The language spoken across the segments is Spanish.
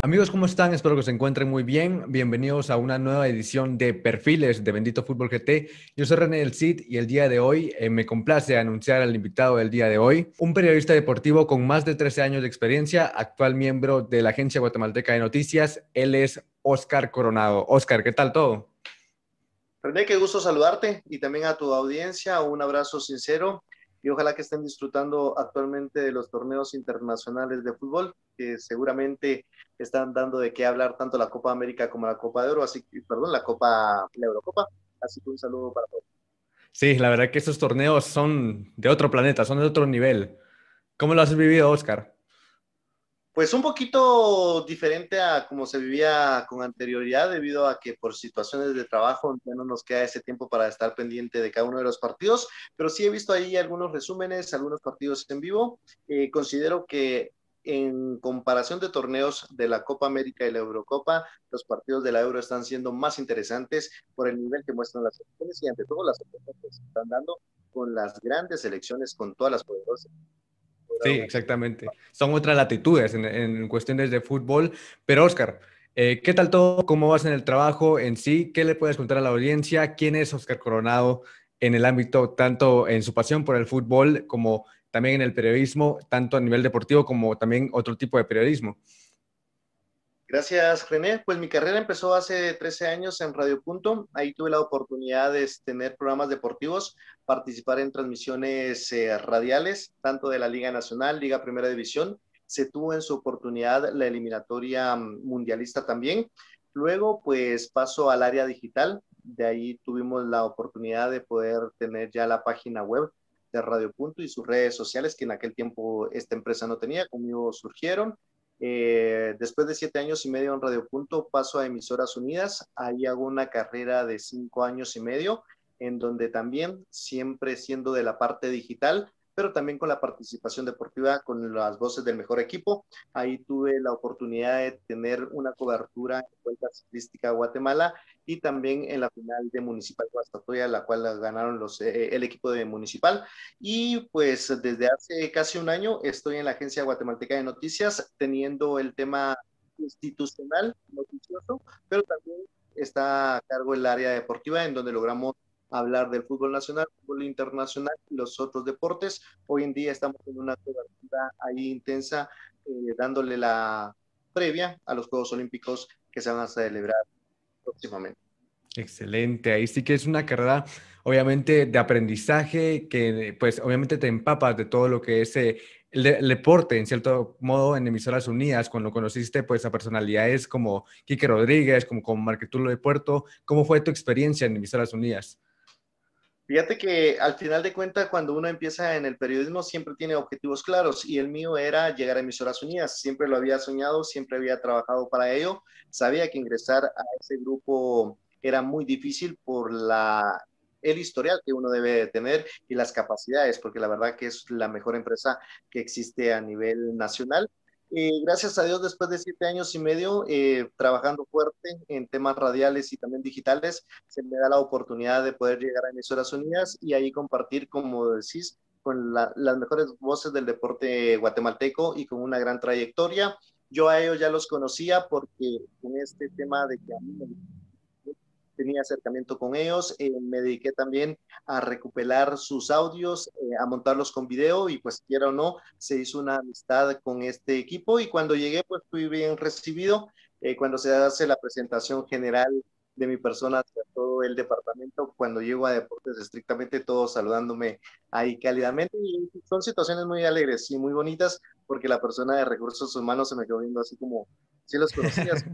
Amigos, ¿cómo están? Espero que se encuentren muy bien. Bienvenidos a una nueva edición de Perfiles de Bendito Fútbol GT. Yo soy René del Cid y el día de hoy me complace anunciar al invitado del día de hoy, un periodista deportivo con más de 13 años de experiencia, actual miembro de la Agencia Guatemalteca de Noticias. Él es Óscar Coronado. Óscar, ¿qué tal todo? René, qué gusto saludarte y también a tu audiencia. Un abrazo sincero y ojalá que estén disfrutando actualmente de los torneos internacionales de fútbol, que seguramente están dando de qué hablar tanto la Copa América como la Copa de Oro, la Eurocopa. Así que un saludo para todos. Sí, la verdad que estos torneos son de otro planeta, son de otro nivel. ¿Cómo lo has vivido, Óscar? Pues un poquito diferente a como se vivía con anterioridad, debido a que por situaciones de trabajo ya no nos queda ese tiempo para estar pendiente de cada uno de los partidos, pero sí he visto ahí algunos resúmenes, algunos partidos en vivo. Considero que en comparación de torneos de la Copa América y la Eurocopa, los partidos de la Euro están siendo más interesantes por el nivel que muestran las selecciones y ante todo las oportunidades que se están dando con las grandes selecciones, con todas las poderosas. Sí, exactamente. Son otras latitudes en cuestiones de fútbol. Pero, Óscar, ¿qué tal todo? ¿Cómo vas en el trabajo en sí? ¿Qué le puedes contar a la audiencia? ¿Quién es Óscar Coronado en el ámbito, tanto en su pasión por el fútbol como también en el periodismo, tanto a nivel deportivo como también otro tipo de periodismo? Gracias, René. Pues mi carrera empezó hace 13 años en Radio Punto. Ahí tuve la oportunidad de tener programas deportivos, participar en transmisiones radiales, tanto de la Liga Nacional, Liga Primera División. Se tuvo en su oportunidad la eliminatoria mundialista también. Luego, pues paso al área digital. De ahí tuvimos la oportunidad de poder tener ya la página web de Radio Punto y sus redes sociales, que en aquel tiempo esta empresa no tenía, conmigo surgieron. Después de 7 años y medio en Radio Punto, paso a Emisoras Unidas. Ahí hago una carrera de 5 años y medio, en donde también, siempre siendo de la parte digital, pero también con la participación deportiva con las voces del mejor equipo. Ahí tuve la oportunidad de tener una cobertura en Vuelta Ciclística a Guatemala y también en la final de Municipal Guastatoya, la cual ganaron el equipo de Municipal. Y pues desde hace casi un año estoy en la Agencia Guatemalteca de Noticias teniendo el tema institucional, noticioso, pero también está a cargo el área deportiva en donde logramos hablar del fútbol nacional, fútbol internacional y los otros deportes. Hoy en día estamos en una cobertura ahí intensa, dándole la previa a los Juegos Olímpicos que se van a celebrar próximamente. Excelente, ahí sí que es una carrera obviamente de aprendizaje que pues obviamente te empapas de todo lo que es el deporte en cierto modo en Emisoras Unidas, cuando conociste pues a personalidades como Quique Rodríguez, como Marquetulo de Puerto. ¿Cómo fue tu experiencia en Emisoras Unidas? Fíjate que al final de cuentas, cuando uno empieza en el periodismo, siempre tiene objetivos claros y el mío era llegar a Emisoras Unidas. Siempre lo había soñado, siempre había trabajado para ello. Sabía que ingresar a ese grupo era muy difícil por el historial que uno debe de tener y las capacidades, porque la verdad que es la mejor empresa que existe a nivel nacional. Gracias a Dios, después de 7 años y medio trabajando fuerte en temas radiales y también digitales, se me da la oportunidad de poder llegar a Emisoras Unidas y ahí compartir, como decís, con las mejores voces del deporte guatemalteco y con una gran trayectoria. Yo a ellos ya los conocía porque en este tema de que a mí me tenía acercamiento con ellos, me dediqué también a recuperar sus audios, a montarlos con video y pues quiera o no, se hizo una amistad con este equipo y cuando llegué pues fui bien recibido. Cuando se hace la presentación general de mi persona hacia todo el departamento, cuando llego a deportes estrictamente todos saludándome ahí cálidamente y son situaciones muy alegres y muy bonitas porque la persona de recursos humanos se me quedó viendo así como si los conocías,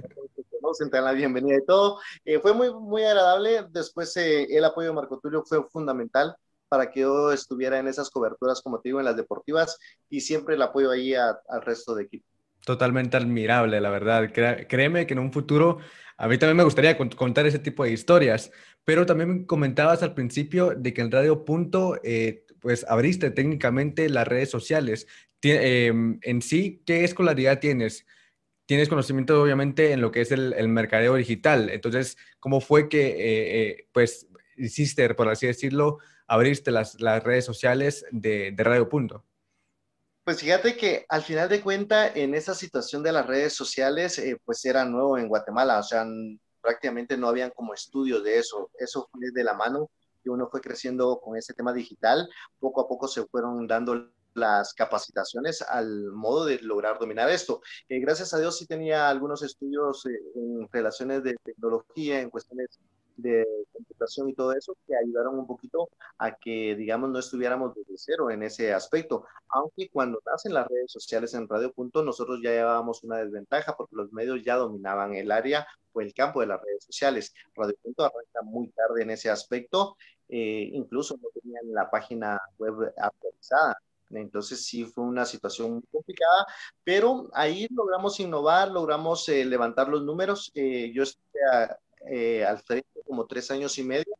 conocen, te dan la bienvenida y todo. Fue muy, muy agradable. Después el apoyo de Marco Tulio fue fundamental para que yo estuviera en esas coberturas, como te digo, en las deportivas y siempre el apoyo ahí al resto de equipo. Totalmente admirable, la verdad. Créeme que en un futuro a mí también me gustaría contar ese tipo de historias, pero también me comentabas al principio de que en Radio Punto, pues abriste técnicamente las redes sociales. En sí, ¿qué escolaridad tienes? Tienes conocimiento obviamente en lo que es el mercadeo digital. Entonces, ¿cómo fue que pues hiciste, por así decirlo, abriste las redes sociales de Radio Punto? Pues fíjate que al final de cuentas, en esa situación de las redes sociales, pues era nuevo en Guatemala, o sea, prácticamente no habían como estudios de eso. Eso fue de la mano que uno fue creciendo con ese tema digital. Poco a poco se fueron dando las capacitaciones al modo de lograr dominar esto. Gracias a Dios sí tenía algunos estudios en relaciones de tecnología, en cuestiones de computación y todo eso, que ayudaron un poquito a que, digamos, no estuviéramos desde cero en ese aspecto. Aunque cuando nacen las redes sociales en Radio Punto, nosotros ya llevábamos una desventaja porque los medios ya dominaban el área o el campo de las redes sociales. Radio Punto arranca muy tarde en ese aspecto, incluso no tenían la página web actualizada. Entonces sí fue una situación muy complicada, pero ahí logramos innovar, logramos levantar los números. Yo estuve al frente como 3 años y medio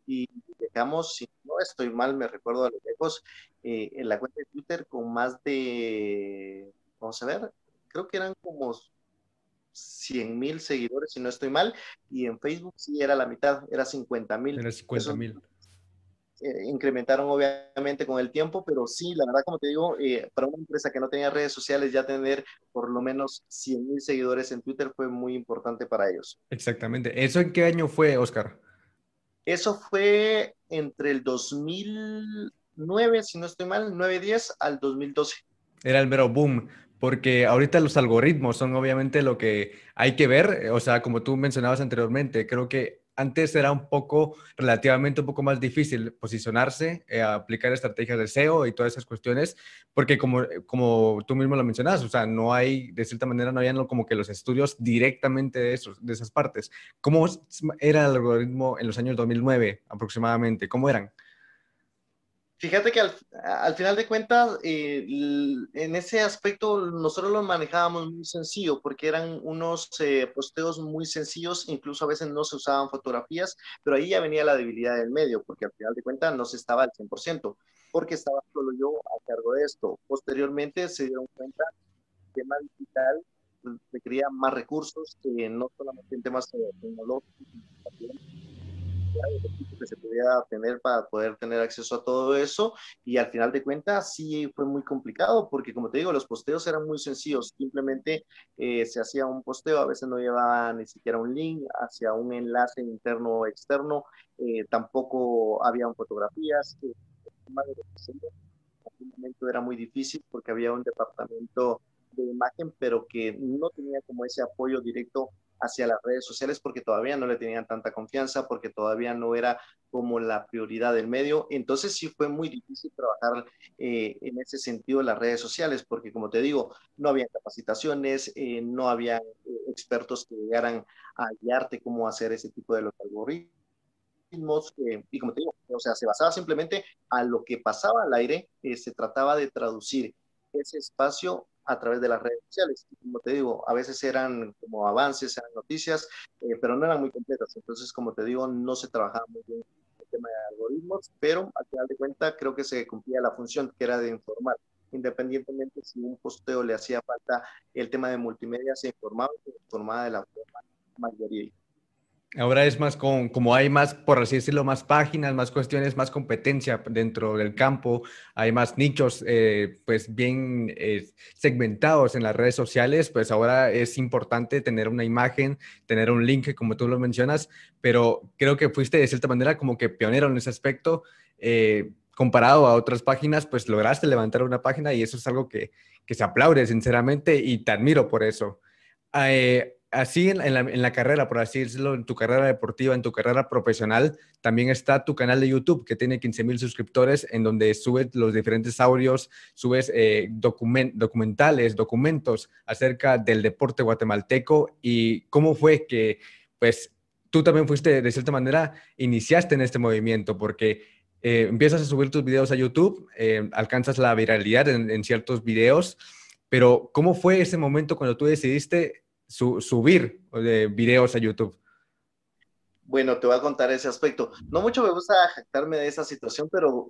y dejamos, si no estoy mal, me recuerdo a lo lejos, en la cuenta de Twitter con más de, vamos a ver, creo que eran como 100,000 seguidores, si no estoy mal, y en Facebook sí era la mitad, era 50,000. Era 50 Eso mil. incrementaron obviamente con el tiempo, pero sí, la verdad, como te digo, para una empresa que no tenía redes sociales, ya tener por lo menos 100,000 seguidores en Twitter fue muy importante para ellos. Exactamente. ¿Eso en qué año fue, Oscar? Eso fue entre el 2009, si no estoy mal, 9-10 al 2012. Era el mero boom, porque ahorita los algoritmos son obviamente lo que hay que ver, o sea, como tú mencionabas anteriormente, creo que antes era relativamente un poco más difícil posicionarse, aplicar estrategias de SEO y todas esas cuestiones, porque como tú mismo lo mencionabas, o sea, no hay, de cierta manera, no habían como que los estudios directamente de esas partes. ¿Cómo era el algoritmo en los años 2009 aproximadamente? ¿Cómo eran? Fíjate que al final de cuentas, en ese aspecto nosotros lo manejábamos muy sencillo, porque eran unos posteos muy sencillos, incluso a veces no se usaban fotografías, pero ahí ya venía la debilidad del medio, porque al final de cuentas no se estaba al 100%, porque estaba solo yo a cargo de esto. Posteriormente se dieron cuenta que el tema digital requería más recursos, no solamente en temas tecnológicos, que se pudiera tener para poder tener acceso a todo eso, y al final de cuentas sí fue muy complicado porque, como te digo, los posteos eran muy sencillos, simplemente se hacía un posteo, a veces no llevaba ni siquiera un link hacia un enlace interno o externo, tampoco habían fotografías, en un momento era muy difícil porque había un departamento de imagen, pero que no tenía como ese apoyo directo hacia las redes sociales porque todavía no le tenían tanta confianza, porque todavía no era como la prioridad del medio. Entonces sí fue muy difícil trabajar en ese sentido las redes sociales, porque como te digo, no había capacitaciones, no había expertos que llegaran a guiarte cómo hacer ese tipo de los algoritmos. Y como te digo, o sea, se basaba simplemente a lo que pasaba al aire, se trataba de traducir ese espacio a través de las redes sociales. Y como te digo, a veces eran como avances, eran noticias, pero no eran muy completas. Entonces, como te digo, no se trabajaba muy bien el tema de algoritmos, pero al final de cuentas creo que se cumplía la función que era de informar. Independientemente si un posteo le hacía falta el tema de multimedia, se informaba de la forma más verídica. Ahora es más como hay más, por así decirlo, más páginas, más cuestiones, más competencia dentro del campo, hay más nichos pues bien segmentados en las redes sociales, pues ahora es importante tener una imagen, tener un link, como tú lo mencionas, pero creo que fuiste de cierta manera como que pionero en ese aspecto. Comparado a otras páginas, pues lograste levantar una página y eso es algo que se aplaude sinceramente y te admiro por eso. Así en la carrera, por así decirlo, en tu carrera deportiva, en tu carrera profesional, también está tu canal de YouTube que tiene 15,000 suscriptores en donde subes los diferentes audios, subes documentales, documentos acerca del deporte guatemalteco y cómo fue que, pues, tú también fuiste, de cierta manera, iniciaste en este movimiento porque empiezas a subir tus videos a YouTube, alcanzas la viralidad en ciertos videos, pero ¿cómo fue ese momento cuando tú decidiste subir videos a YouTube? Bueno, te voy a contar ese aspecto. No mucho me gusta jactarme de esa situación, pero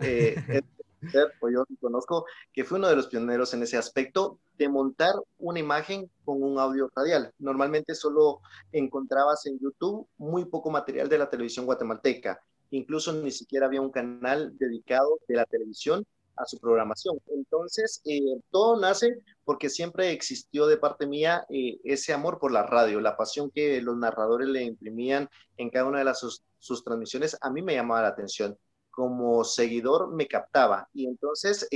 pues yo conozco que fue uno de los pioneros en ese aspecto de montar una imagen con un audio radial. Normalmente solo encontrabas en YouTube muy poco material de la televisión guatemalteca. incluso ni siquiera había un canal dedicado de la televisión a su programación. Entonces, todo nace porque siempre existió de parte mía ese amor por la radio, la pasión que los narradores le imprimían en cada una de sus transmisiones, a mí me llamaba la atención. Como seguidor me captaba y entonces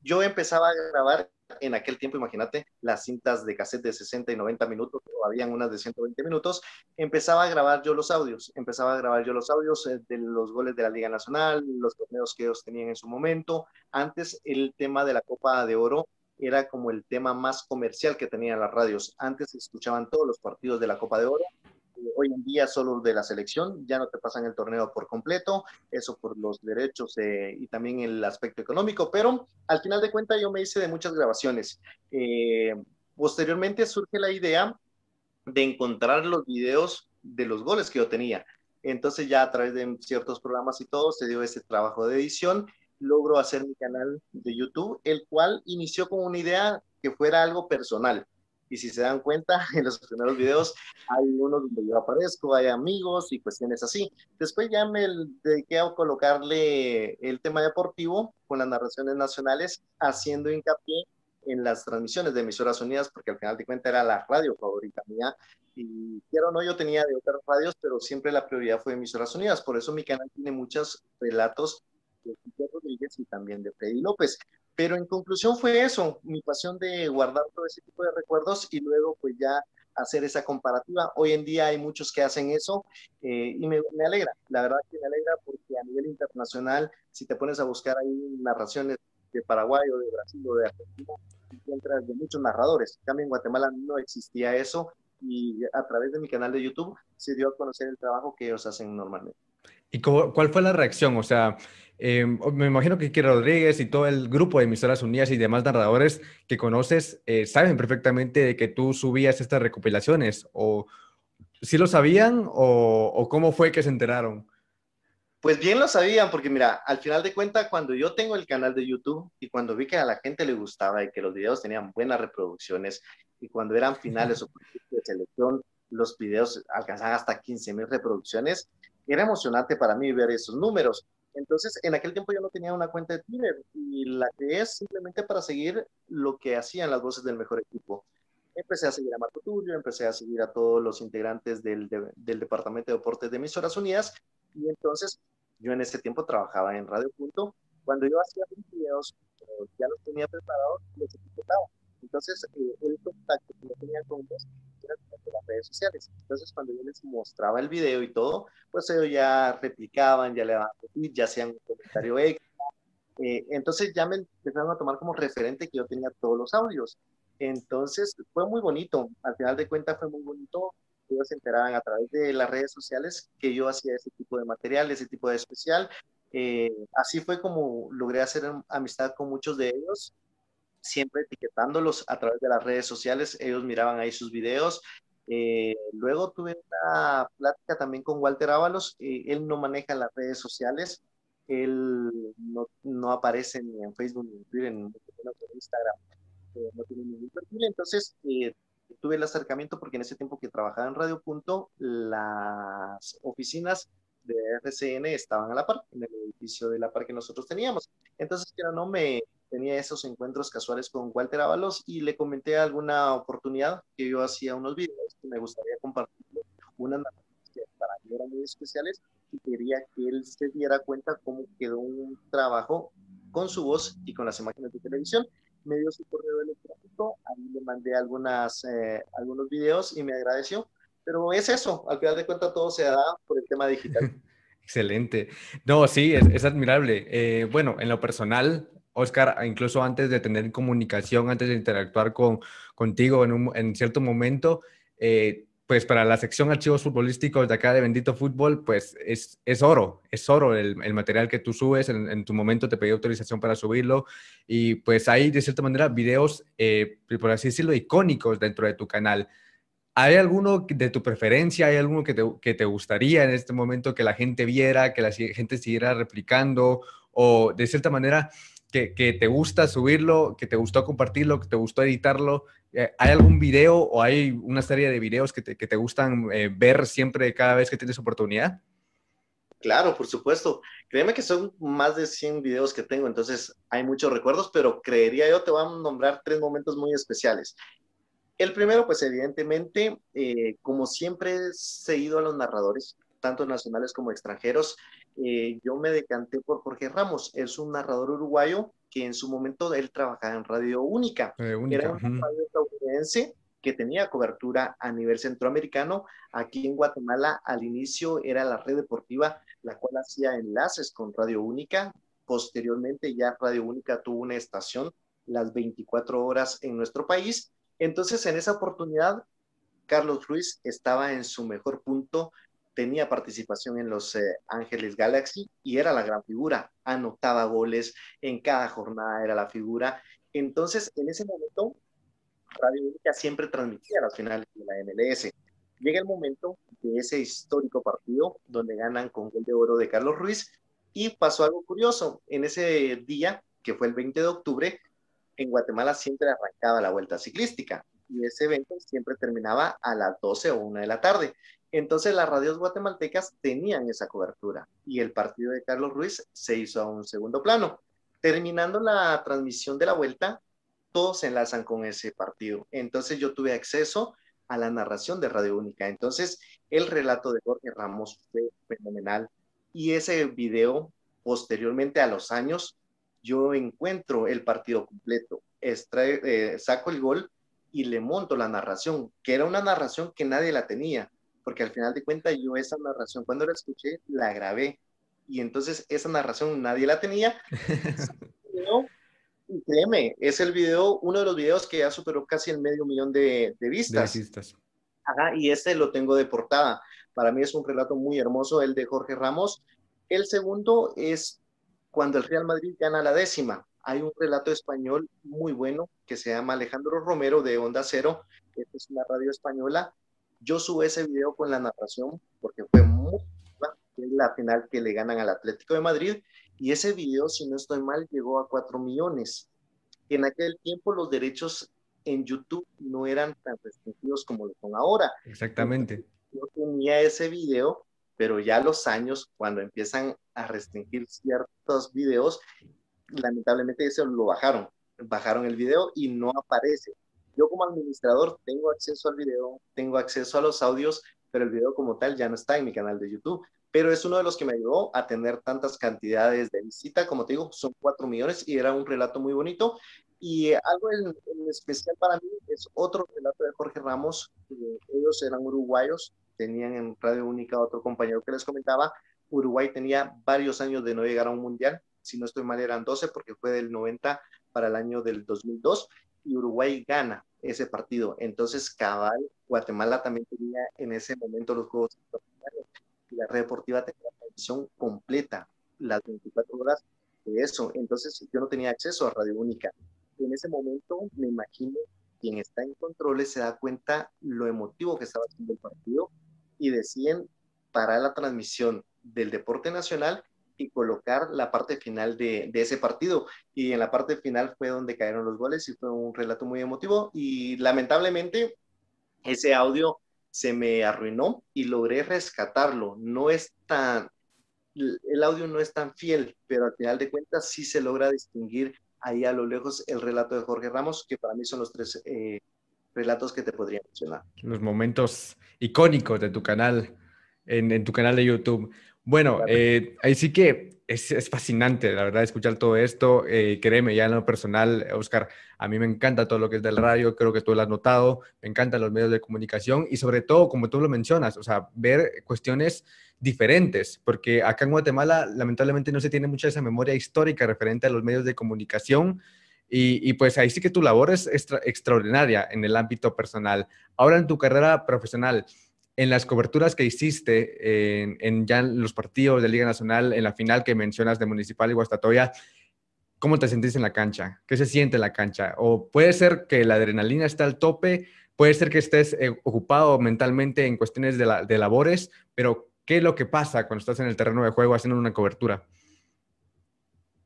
yo empezaba a grabar en aquel tiempo, imagínate, las cintas de cassette de 60 y 90 minutos, o habían unas de 120 minutos, empezaba a grabar yo los audios, de los goles de la Liga Nacional, los torneos que ellos tenían en su momento. Antes el tema de la Copa de Oro era como el tema más comercial que tenían las radios. Antes se escuchaban todos los partidos de la Copa de Oro. Hoy en día solo de la selección, ya no te pasan el torneo por completo, eso por los derechos y también el aspecto económico, pero al final de cuentas yo me hice de muchas grabaciones. Posteriormente surge la idea de encontrar los videos de los goles que yo tenía. Entonces ya a través de ciertos programas y todo se dio ese trabajo de edición, logro hacer mi canal de YouTube, el cual inició con una idea que fuera algo personal. Y si se dan cuenta, en los primeros videos hay unos donde yo aparezco, hay amigos y cuestiones así. Después ya me dediqué a colocarle el tema deportivo con las narraciones nacionales, haciendo hincapié en las transmisiones de emisoras unidas, porque al final de cuentas era la radio favorita mía. Y quiero o no, yo tenía de otras radios, pero siempre la prioridad fue emisoras unidas. Por eso mi canal tiene muchos relatos de Peter Rodríguez y también de Freddy López. Pero en conclusión fue eso, mi pasión de guardar todo ese tipo de recuerdos y luego pues ya hacer esa comparativa. Hoy en día hay muchos que hacen eso y me alegra, la verdad que me alegra porque a nivel internacional, si te pones a buscar ahí narraciones de Paraguay o de Brasil o de Argentina, encuentras de muchos narradores. También en Guatemala no existía eso y a través de mi canal de YouTube se dio a conocer el trabajo que ellos hacen normalmente. ¿Y cuál fue la reacción? O sea, me imagino que Kike Rodríguez y todo el grupo de Emisoras Unidas y demás narradores que conoces saben perfectamente de que tú subías estas recopilaciones. ¿O sí lo sabían o cómo fue que se enteraron? Pues bien lo sabían, porque mira, al final de cuentas, cuando yo tengo el canal de YouTube y cuando vi que a la gente le gustaba y que los videos tenían buenas reproducciones y cuando eran finales o partidos de selección, los videos alcanzaban hasta 15,000 reproducciones, era emocionante para mí ver esos números. Entonces, en aquel tiempo yo no tenía una cuenta de Twitter y la creé simplemente para seguir lo que hacían las voces del mejor equipo. Empecé a seguir a Marco Tulio, empecé a seguir a todos los integrantes del Departamento de Deportes de Emisoras Unidas y entonces yo en ese tiempo trabajaba en Radio Punto. Cuando yo hacía mis videos, ya los tenía preparados, los etiquetaba. Entonces, el contacto que yo tenía con ellos era de las redes sociales. Entonces, cuando yo les mostraba el video y todo, pues ellos ya replicaban, ya le daban retweet, ya hacían un comentario extra. Entonces ya me empezaron a tomar como referente que yo tenía todos los audios. Entonces fue muy bonito, al final de cuentas fue muy bonito. Ellos se enteraban a través de las redes sociales que yo hacía ese tipo de material, ese tipo de especial. Así fue como logré hacer amistad con muchos de ellos, siempre etiquetándolos a través de las redes sociales. Ellos miraban ahí sus videos. Luego tuve una plática también con Walter Ábalos. Él no maneja las redes sociales. Él no aparece ni en Facebook ni en Twitter, ni en Instagram. No tiene ningún perfil. Entonces, tuve el acercamiento porque en ese tiempo que trabajaba en Radio Punto, las oficinas de RCN estaban a la par, en el edificio de la par que nosotros teníamos. Entonces, que no me tenía esos encuentros casuales con Walter Ábalos y le comenté alguna oportunidad que yo hacía unos videos que me gustaría compartir, unas que para mí eran muy especiales y quería que él se diera cuenta cómo quedó un trabajo con su voz y con las imágenes de televisión. Me dio su correo electrónico, ahí le mandé algunos videos y me agradeció. Pero es eso, al final de cuentas todo se da por el tema digital. Excelente. No, sí, es admirable. Bueno, en lo personal, Oscar, incluso antes de tener comunicación, antes de interactuar contigo en cierto momento, pues para la sección archivos futbolísticos de acá de Bendito Fútbol, pues es oro el material que tú subes. En tu momento te pedí autorización para subirlo y pues hay de cierta manera videos, por así decirlo, icónicos dentro de tu canal. ¿Hay alguno de tu preferencia? ¿Hay alguno que te gustaría en este momento que la gente viera, que la gente siguiera replicando? O de cierta manera que te gusta subirlo, que te gustó compartirlo, que te gustó editarlo. ¿Hay algún video o hay una serie de videos que te gustan ver siempre cada vez que tienes oportunidad? Claro, por supuesto. Créeme que son más de 100 videos que tengo, entonces hay muchos recuerdos, pero creería yo te voy a nombrar tres momentos muy especiales. El primero, pues evidentemente, como siempre he seguido a los narradores, tanto nacionales como extranjeros, yo me decanté por Jorge Ramos. Es un narrador uruguayo que en su momento él trabajaba en Radio Única. Era Única. una radio estadounidense que tenía cobertura a nivel centroamericano. Aquí en Guatemala, al inicio era la red deportiva, la cual hacía enlaces con Radio Única. Posteriormente, ya Radio Única tuvo una estación las 24 horas en nuestro país. Entonces, en esa oportunidad, Carlos Ruiz estaba en su mejor punto, tenía participación en los Ángeles Galaxy y era la gran figura, anotaba goles, en cada jornada era la figura. Entonces, en ese momento, Radio Única siempre transmitía las finales de la MLS. Llega el momento de ese histórico partido donde ganan con gol de oro de Carlos Ruiz y pasó algo curioso. En ese día, que fue el 20 de octubre, en Guatemala siempre arrancaba la vuelta ciclística y ese evento siempre terminaba a las 12 o 1 de la tarde. Entonces las radios guatemaltecas tenían esa cobertura y el partido de Carlos Ruiz se hizo a un segundo plano. Terminando la transmisión de la vuelta, todos se enlazan con ese partido. Entonces yo tuve acceso a la narración de Radio Única. Entonces el relato de Jorge Ramos fue fenomenal y ese video posteriormente a los años yo encuentro el partido completo, saco el gol y le monto la narración, que era una narración que nadie la tenía, porque al final de cuentas yo esa narración cuando la escuché la grabé y entonces esa narración nadie la tenía. Y créeme, es el video, uno de los videos que ya superó casi el medio millón de De vistas. visitas. Ajá, y este lo tengo de portada. Para mí es un relato muy hermoso, el de Jorge Ramos. El segundo es cuando el Real Madrid gana la décima. Hay un relato español muy bueno que se llama Alejandro Romero de Onda Cero. Esta es una radio española. Yo subo ese video con la narración porque fue muy la final que le ganan al Atlético de Madrid. Y ese video, si no estoy mal, llegó a 4 millones. En aquel tiempo los derechos en YouTube no eran tan restringidos como lo son ahora. Exactamente. Entonces, yo tenía ese video, pero ya los años, cuando empiezan a restringir ciertos videos, lamentablemente eso lo bajaron el video y no aparece. Yo como administrador tengo acceso al video, tengo acceso a los audios, pero el video como tal ya no está en mi canal de YouTube. Pero es uno de los que me ayudó a tener tantas cantidades de visita, como te digo, son 4 millones y era un relato muy bonito. Y algo en especial para mí es otro relato de Jorge Ramos. Ellos eran uruguayos, tenían en Radio Única otro compañero que les comentaba. Uruguay tenía varios años de no llegar a un mundial, si no estoy mal eran 12 porque fue del 90 para el año del 2002 y Uruguay gana ese partido. Entonces, cabal, Guatemala también tenía en ese momento los Juegos Centroamericanos y la red deportiva tenía la edición completa, las 24 horas de eso. Entonces, yo no tenía acceso a Radio Única. En ese momento, me imagino, quien está en controles se da cuenta lo emotivo que estaba haciendo el partido y deciden parar la transmisión del deporte nacional y colocar la parte final de ese partido. Y en la parte final fue donde cayeron los goles y fue un relato muy emotivo y lamentablemente ese audio se me arruinó y logré rescatarlo. No es tan, el audio no es tan fiel, pero al final de cuentas sí se logra distinguir ahí a lo lejos el relato de Jorge Ramos, que para mí son los tres relatos que te podría mencionar. Los momentos icónicos de tu canal, en tu canal de YouTube. Bueno, ahí sí que es fascinante, la verdad, escuchar todo esto. Créeme, ya en lo personal, Oscar, a mí me encanta todo lo que es del radio, creo que tú lo has notado, me encantan los medios de comunicación y sobre todo, como tú lo mencionas, o sea, ver cuestiones diferentes, porque acá en Guatemala lamentablemente no se tiene mucha esa memoria histórica referente a los medios de comunicación y pues ahí sí que tu labor es extraordinaria en el ámbito personal. Ahora en tu carrera profesional, en las coberturas que hiciste en ya los partidos de Liga Nacional, en la final que mencionas de Municipal y Guastatoya, ¿cómo te sentís en la cancha? ¿Qué se siente en la cancha? O puede ser que la adrenalina está al tope, puede ser que estés ocupado mentalmente en cuestiones de labores, pero ¿qué es lo que pasa cuando estás en el terreno de juego haciendo una cobertura?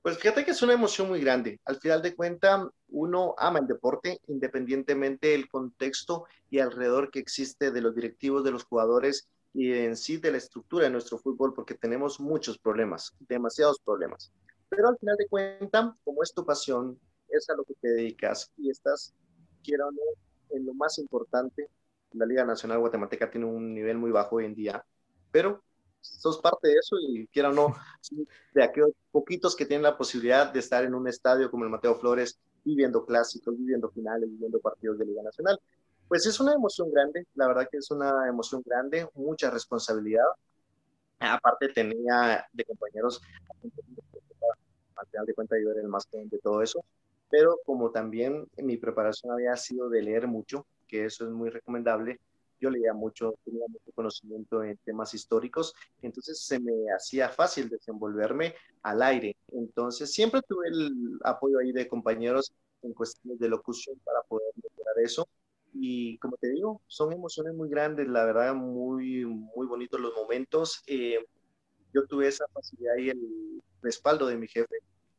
Pues fíjate que es una emoción muy grande. Al final de cuentas, uno ama el deporte independientemente del contexto y alrededor que existe de los directivos, de los jugadores y en sí de la estructura de nuestro fútbol, porque tenemos muchos problemas, demasiados problemas. Pero al final de cuentas, como es tu pasión, es a lo que te dedicas y estás, quiera o no, en lo más importante. La Liga Nacional Guatemalteca tiene un nivel muy bajo hoy en día, pero sos parte de eso y quiera o no, de aquellos poquitos que tienen la posibilidad de estar en un estadio como el Mateo Flores, viviendo clásicos, viviendo finales, viviendo partidos de Liga Nacional. Pues es una emoción grande, la verdad que es una emoción grande, mucha responsabilidad. Aparte tenía de compañeros, al final de cuentas yo era el más joven de todo eso, pero como también mi preparación había sido de leer mucho, que eso es muy recomendable, yo leía mucho, tenía mucho conocimiento en temas históricos, entonces se me hacía fácil desenvolverme al aire. Entonces siempre tuve el apoyo ahí de compañeros en cuestiones de locución para poder mejorar eso. Y como te digo, son emociones muy grandes, la verdad, muy, muy bonitos los momentos. Yo tuve esa facilidad y el respaldo de mi jefe.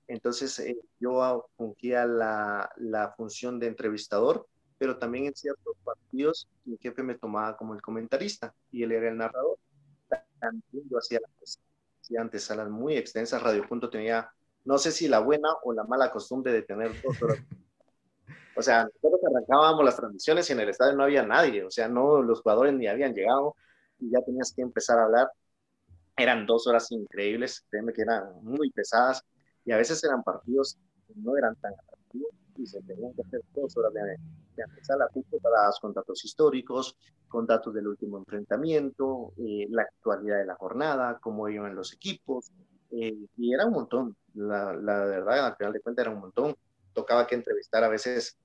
Entonces yo fungía la función de entrevistador, pero también en ciertos partidos mi jefe me tomaba como el comentarista y él era el narrador. También yo hacía antesalas muy extensas. Radio Punto tenía, no sé si la buena o la mala costumbre de tener 2 horas. O sea, nosotros arrancábamos las transmisiones y en el estadio no había nadie, o sea, no, los jugadores ni habían llegado y ya tenías que empezar a hablar. Eran 2 horas increíbles, créeme que eran muy pesadas y a veces eran partidos que no eran tan atractivos y se tenían que hacer 2 horas de antesala justo para los contratos históricos, con datos del último enfrentamiento, la actualidad de la jornada, cómo iban los equipos, y era un montón, la verdad, al final de cuentas era un montón. Tocaba que entrevistar a veces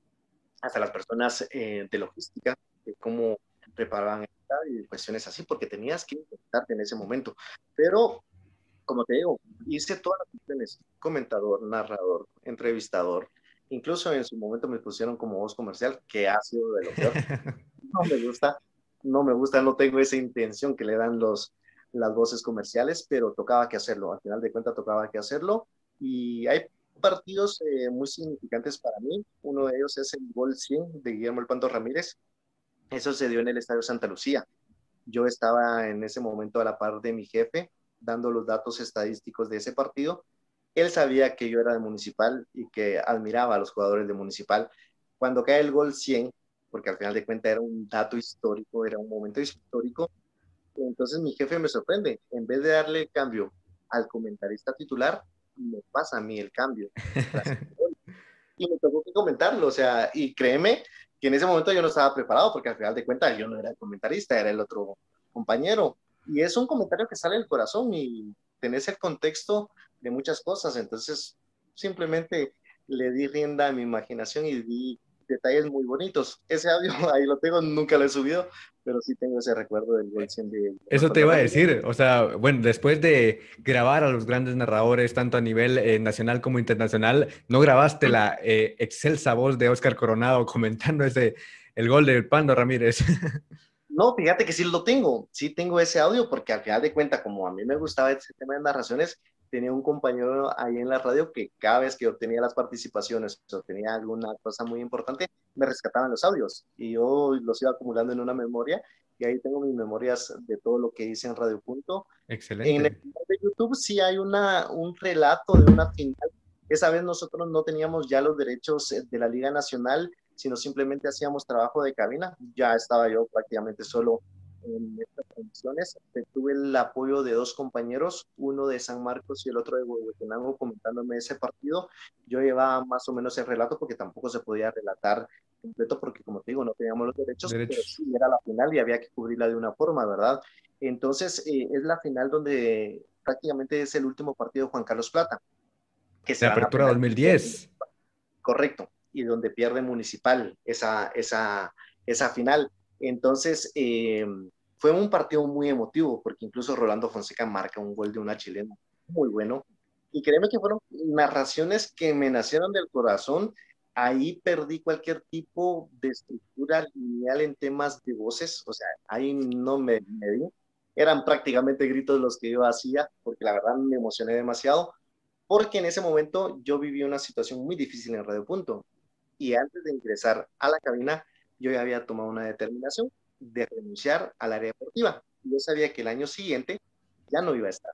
hasta las personas de logística, de cómo preparaban el estadio y cuestiones así, porque tenías que intentarte en ese momento. Pero, como te digo, hice todas las funciones, comentador, narrador, entrevistador, incluso en su momento me pusieron como voz comercial, que ha sido de lo peor. No me gusta, no me gusta, no tengo esa intención que le dan las voces comerciales, pero tocaba que hacerlo, al final de cuentas tocaba que hacerlo, y hay partidos muy significantes para mí, uno de ellos es el gol 100 de Guillermo El Pando Ramírez, eso se dio en el Estadio Santa Lucía. Yo estaba en ese momento a la par de mi jefe, dando los datos estadísticos de ese partido. Él sabía que yo era de Municipal y que admiraba a los jugadores de Municipal. Cuando cae el gol 100, porque al final de cuentas era un dato histórico, era un momento histórico, entonces mi jefe me sorprende. En vez de darle el cambio al comentarista titular, me pasa a mí el cambio. Y me tocó que comentarlo, o sea, y créeme que en ese momento yo no estaba preparado, porque al final de cuentas yo no era el comentarista, era el otro compañero. Y es un comentario que sale del corazón y tenés el contexto de muchas cosas, entonces simplemente le di rienda a mi imaginación y di detalles muy bonitos. Ese audio ahí lo tengo, nunca lo he subido, pero sí tengo ese recuerdo del gol 100 de Eso te Panda iba a Ramírez. decir, o sea, bueno, después de grabar a los grandes narradores, tanto a nivel nacional como internacional, ¿no grabaste la excelsa voz de Oscar Coronado comentando el gol de Pando Ramírez? No, fíjate que sí tengo ese audio porque al final de cuentas, como a mí me gustaba ese tema de narraciones, tenía un compañero ahí en la radio que cada vez que obtenía las participaciones o tenía alguna cosa muy importante, me rescataban los audios y yo los iba acumulando en una memoria y ahí tengo mis memorias de todo lo que hice en Radio Punto. En el Excelente. canal de YouTube sí hay un relato de una final. Esa vez nosotros no teníamos ya los derechos de la Liga Nacional, sino simplemente hacíamos trabajo de cabina. Ya estaba yo prácticamente solo en estas transmisiones. Tuve el apoyo de 2 compañeros, uno de San Marcos y el otro de Huehuetenango, comentándome ese partido. Yo llevaba más o menos el relato porque tampoco se podía relatar completo porque, como te digo, no teníamos los derechos, pero Derechos. sí era la final y había que cubrirla de una forma, ¿verdad? Entonces, es la final donde prácticamente es el último partido de Juan Carlos Plata, que De se van a Apertura penal. 2010. Correcto, y donde pierde Municipal esa final. Entonces, fue un partido muy emotivo, porque incluso Rolando Fonseca marca un gol de una chilena muy bueno. Y créeme que fueron narraciones que me nacieron del corazón. Ahí perdí cualquier tipo de estructura lineal en temas de voces, o sea, ahí no me di. Eran prácticamente gritos los que yo hacía, porque la verdad me emocioné demasiado porque en ese momento yo viví una situación muy difícil en Radio Punto y antes de ingresar a la cabina yo ya había tomado una determinación de renunciar al área deportiva. y yo sabía que el año siguiente ya no iba a estar.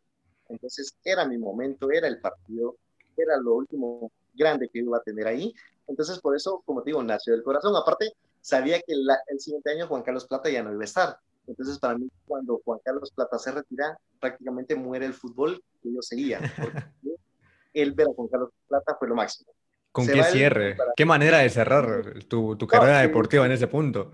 Entonces era mi momento, era el partido, era lo último grande que iba a tener ahí. Entonces por eso, como te digo, nació del corazón. Aparte, sabía que el siguiente año Juan Carlos Plata ya no iba a estar. Entonces para mí, cuando Juan Carlos Plata se retira, prácticamente muere el fútbol que yo seguía, porque él ver a Juan Carlos Plata fue lo máximo. ¿Con Se qué va él y cierre? para ¿Qué manera de sí, cerrar tu no, carrera deportiva en ese punto?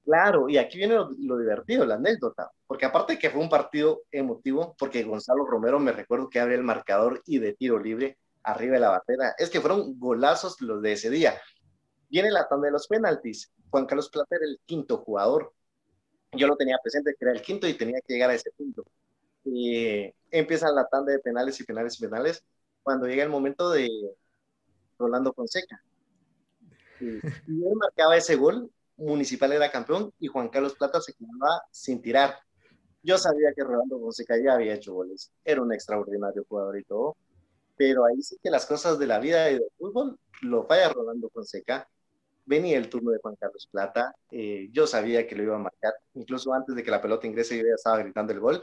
claro, y aquí viene lo divertido, la anécdota, porque aparte que fue un partido emotivo, porque Gonzalo Romero me recuerdo que abre el marcador y de tiro libre arriba de la barrera, es que fueron golazos los de ese día. Viene la tanda de los penaltis, Juan Carlos Plata era el quinto jugador, yo lo tenía presente que era el quinto y tenía que llegar a ese punto. Y empieza la tanda de penales y penales y penales, cuando llega el momento de Rolando Fonseca. Y él marcaba ese gol, Municipal era campeón y Juan Carlos Plata se quedaba sin tirar. Yo sabía que Rolando Fonseca ya había hecho goles, era un extraordinario jugador y todo, pero ahí sí que las cosas de la vida y del fútbol lo falla Rolando Fonseca. Venía el turno de Juan Carlos Plata, yo sabía que lo iba a marcar, incluso antes de que la pelota ingrese yo ya estaba gritando el gol.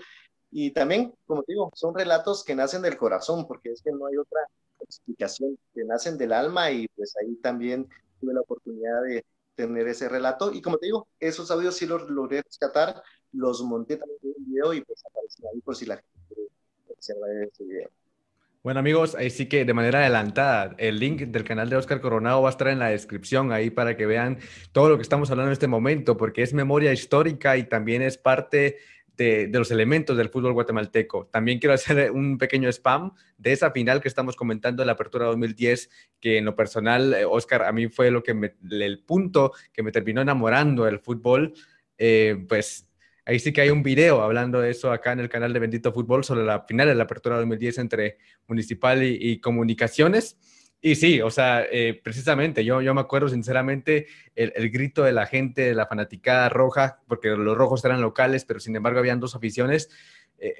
Y también, como te digo, son relatos que nacen del corazón, porque es que no hay otra explicación, que nacen del alma y pues ahí también tuve la oportunidad de tener ese relato. Y como te digo, esos audios sí los logré rescatar, los monté también en un video y pues aparecen ahí por si la gente quiere observar ese video. Bueno amigos, ahí sí que de manera adelantada, el link del canal de Oscar Coronado va a estar en la descripción ahí para que vean todo lo que estamos hablando en este momento, porque es memoria histórica y también es parte de los elementos del fútbol guatemalteco. También quiero hacer un pequeño spam de esa final que estamos comentando en la Apertura 2010, que en lo personal, Oscar, a mí fue el punto que me terminó enamorando del fútbol, pues ahí sí que hay un video hablando de eso acá en el canal de Bendito Fútbol sobre la final de la Apertura 2010 entre Municipal y Comunicaciones. Y sí, o sea, precisamente yo me acuerdo sinceramente el grito de la gente, de la fanaticada roja, porque los rojos eran locales, pero sin embargo habían dos aficiones,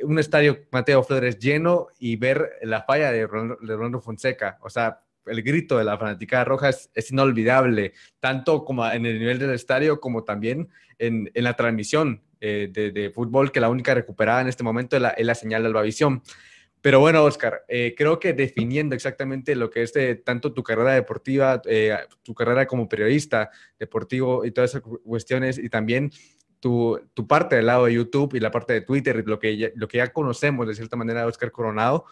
un estadio Mateo Flores lleno y ver la falla de Rolando Fonseca, o sea, el grito de la fanaticada roja es inolvidable, tanto como en el nivel del estadio como también en la transmisión de fútbol, que la única recuperada en este momento es la señal de Albavisión. Pero bueno, Oscar, creo que definiendo exactamente lo que es tanto tu carrera deportiva, tu carrera como periodista deportivo y todas esas cuestiones, y también tu parte del lado de YouTube y la parte de Twitter, lo que ya conocemos de cierta manera de Oscar Coronado,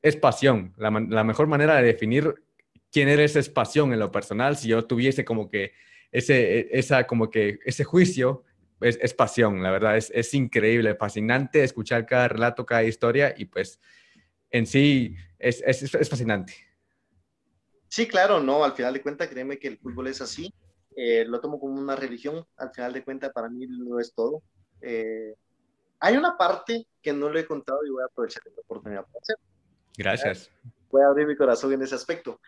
es pasión. La mejor manera de definir quién eres es pasión en lo personal. Si yo tuviese como que ese juicio, es pasión, la verdad, es increíble, fascinante escuchar cada relato, cada historia y pues en sí es fascinante. Sí, claro, no, al final de cuentas, créeme que el fútbol es así. Lo tomo como una religión, al final de cuentas, para mí lo es todo. Eh, Hay una parte que no lo he contado y voy a aprovechar esta oportunidad para hacer. Gracias. Voy a abrir mi corazón en ese aspecto.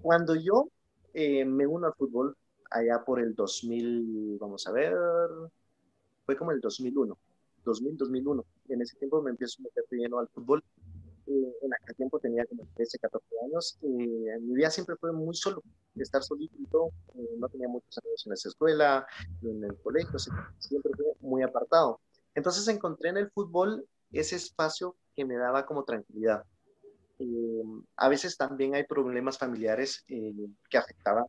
Cuando yo me uno al fútbol, allá por el 2000, vamos a ver, fue como el 2001, 2000-2001. En ese tiempo me empiezo a meter de lleno al fútbol. En aquel tiempo tenía como 13, 14 años. Mi vida siempre fue muy solo, de estar solito y todo. No tenía muchos amigos en esa escuela, en el colegio, siempre fue muy apartado. Entonces encontré en el fútbol ese espacio que me daba como tranquilidad. Eh, a veces también hay problemas familiares que afectaban